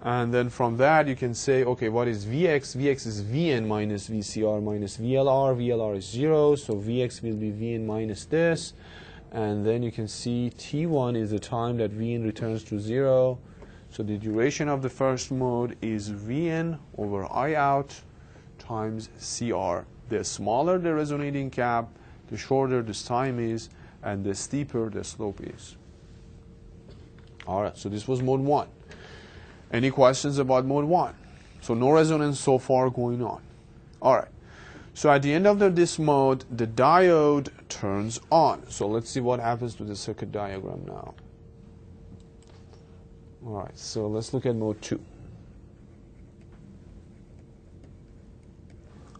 And then from that you can say, okay, what is Vx? Vx is Vn minus VCR minus VLR. VLR is 0, so Vx will be Vn minus this. And then you can see T1 is the time that Vn returns to 0. So the duration of the first mode is Vn over I out times CR. The smaller the resonating cap, the shorter this time is, and the steeper the slope is. All right, so this was mode 1. Any questions about mode 1? So no resonance so far going on. All right, so at the end of this mode, the diode turns on. So let's see what happens to the circuit diagram now. All right, so let's look at mode 2.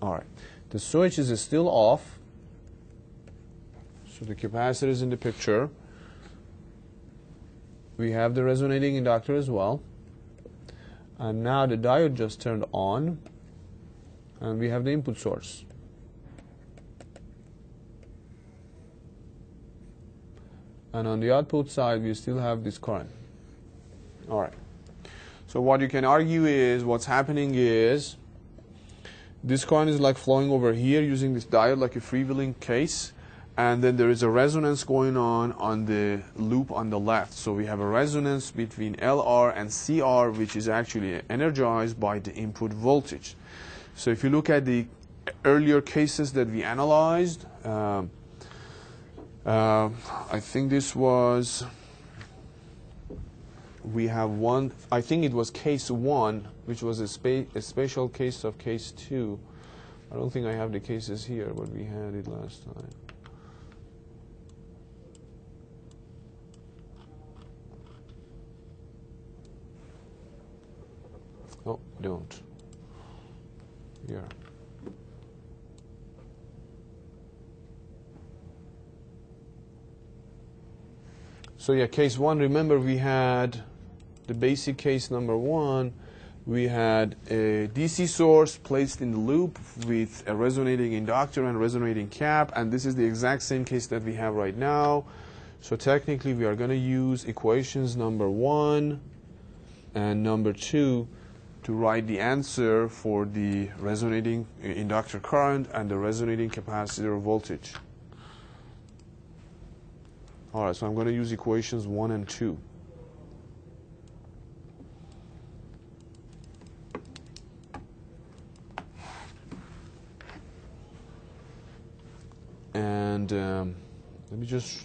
All right, the switch is still off. So the capacitor is in the picture. We have the resonating inductor as well. And now the diode just turned on. And we have the input source. And on the output side, we still have this current. All right. So what you can argue is, what's happening is, this current is like flowing over here using this diode like a freewheeling case. And then there is a resonance going on the loop on the left. So we have a resonance between LR and CR, which is actually energized by the input voltage. So if you look at the earlier cases that we analyzed, I think this was, we have one, I think it was case 1, which was a special case of case 2. I don't think I have the cases here, but we had it last time. Oh, don't. Here. So yeah, case 1, remember we had the basic case number 1. We had a DC source placed in the loop with a resonating inductor and resonating cap, and this is the exact same case that we have right now. So technically we are going to use equations number 1 and number 2 to write the answer for the resonating inductor current and the resonating capacitor voltage. All right, so I'm going to use equations 1 and 2. And let me just,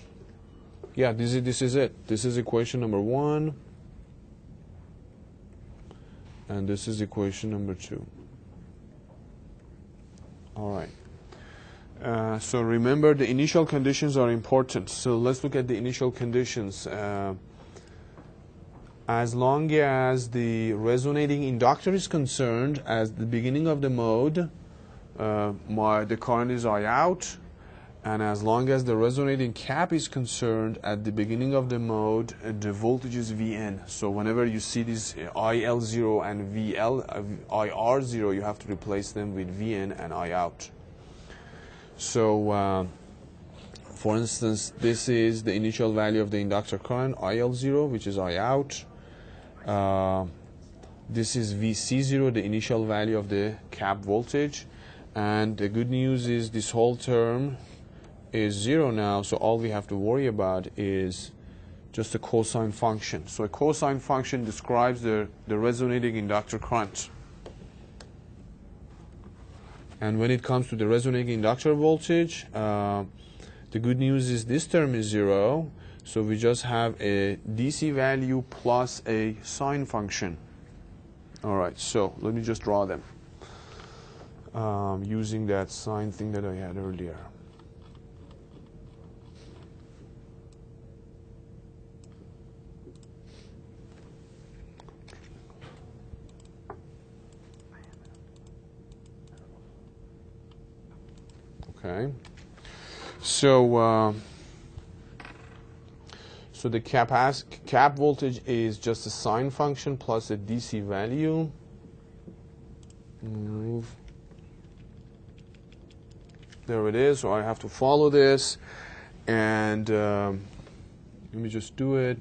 yeah, this is it. This is equation number 1. And this is equation number 2. All right. So remember, the initial conditions are important. So let's look at the initial conditions. As long as the resonating inductor is concerned, at the beginning of the mode, the current is I out. And as long as the resonating cap is concerned, at the beginning of the mode, the voltage is Vn. So whenever you see these IL0 and IR0, you have to replace them with Vn and I out. So, for instance, this is the initial value of the inductor current, IL0, which is I out. This is VC0, the initial value of the cap voltage. And the good news is this whole term is 0 now, so all we have to worry about is just a cosine function. So a cosine function describes the resonating inductor current. And when it comes to the resonating inductor voltage, the good news is this term is 0, so we just have a DC value plus a sine function. All right, so let me just draw them using that sine thing that I had earlier. Okay, so the cap voltage is just a sine function plus a DC value. Move. There it is. So I have to follow this, and let me just do it.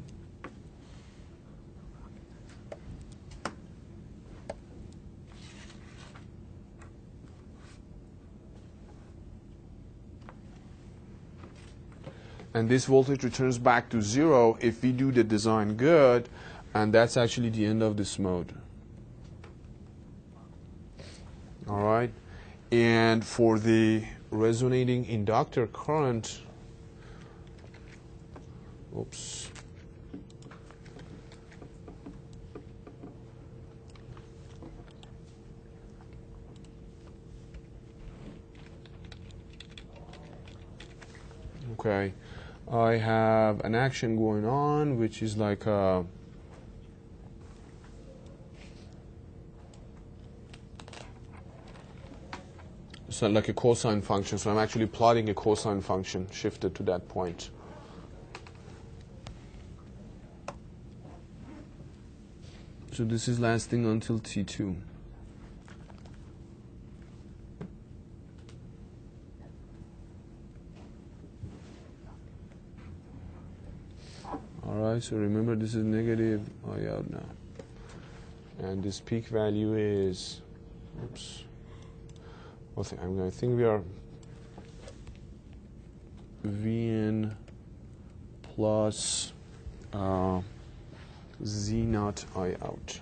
And this voltage returns back to 0 if we do the design good, and that's actually the end of this mode. All right, and for the resonating inductor current, Oops. Okay, I have an action going on, which is like a so like a cosine function. So I'm actually plotting a cosine function shifted to that point. So this is lasting until T2. Alright, so remember this is negative I out now. And this peak value is, oops, I think we are Vn plus Z naught I out.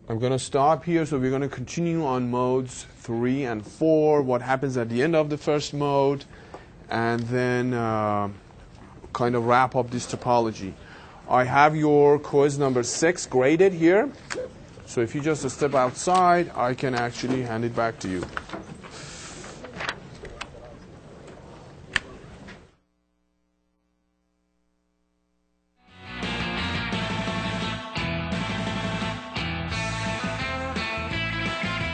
I'm going to stop here, so we're going to continue on modes 3 and 4, what happens at the end of the first mode, and then kind of wrap up this topology. I have your quiz number 6 graded here, so if you just step outside, I can actually hand it back to you.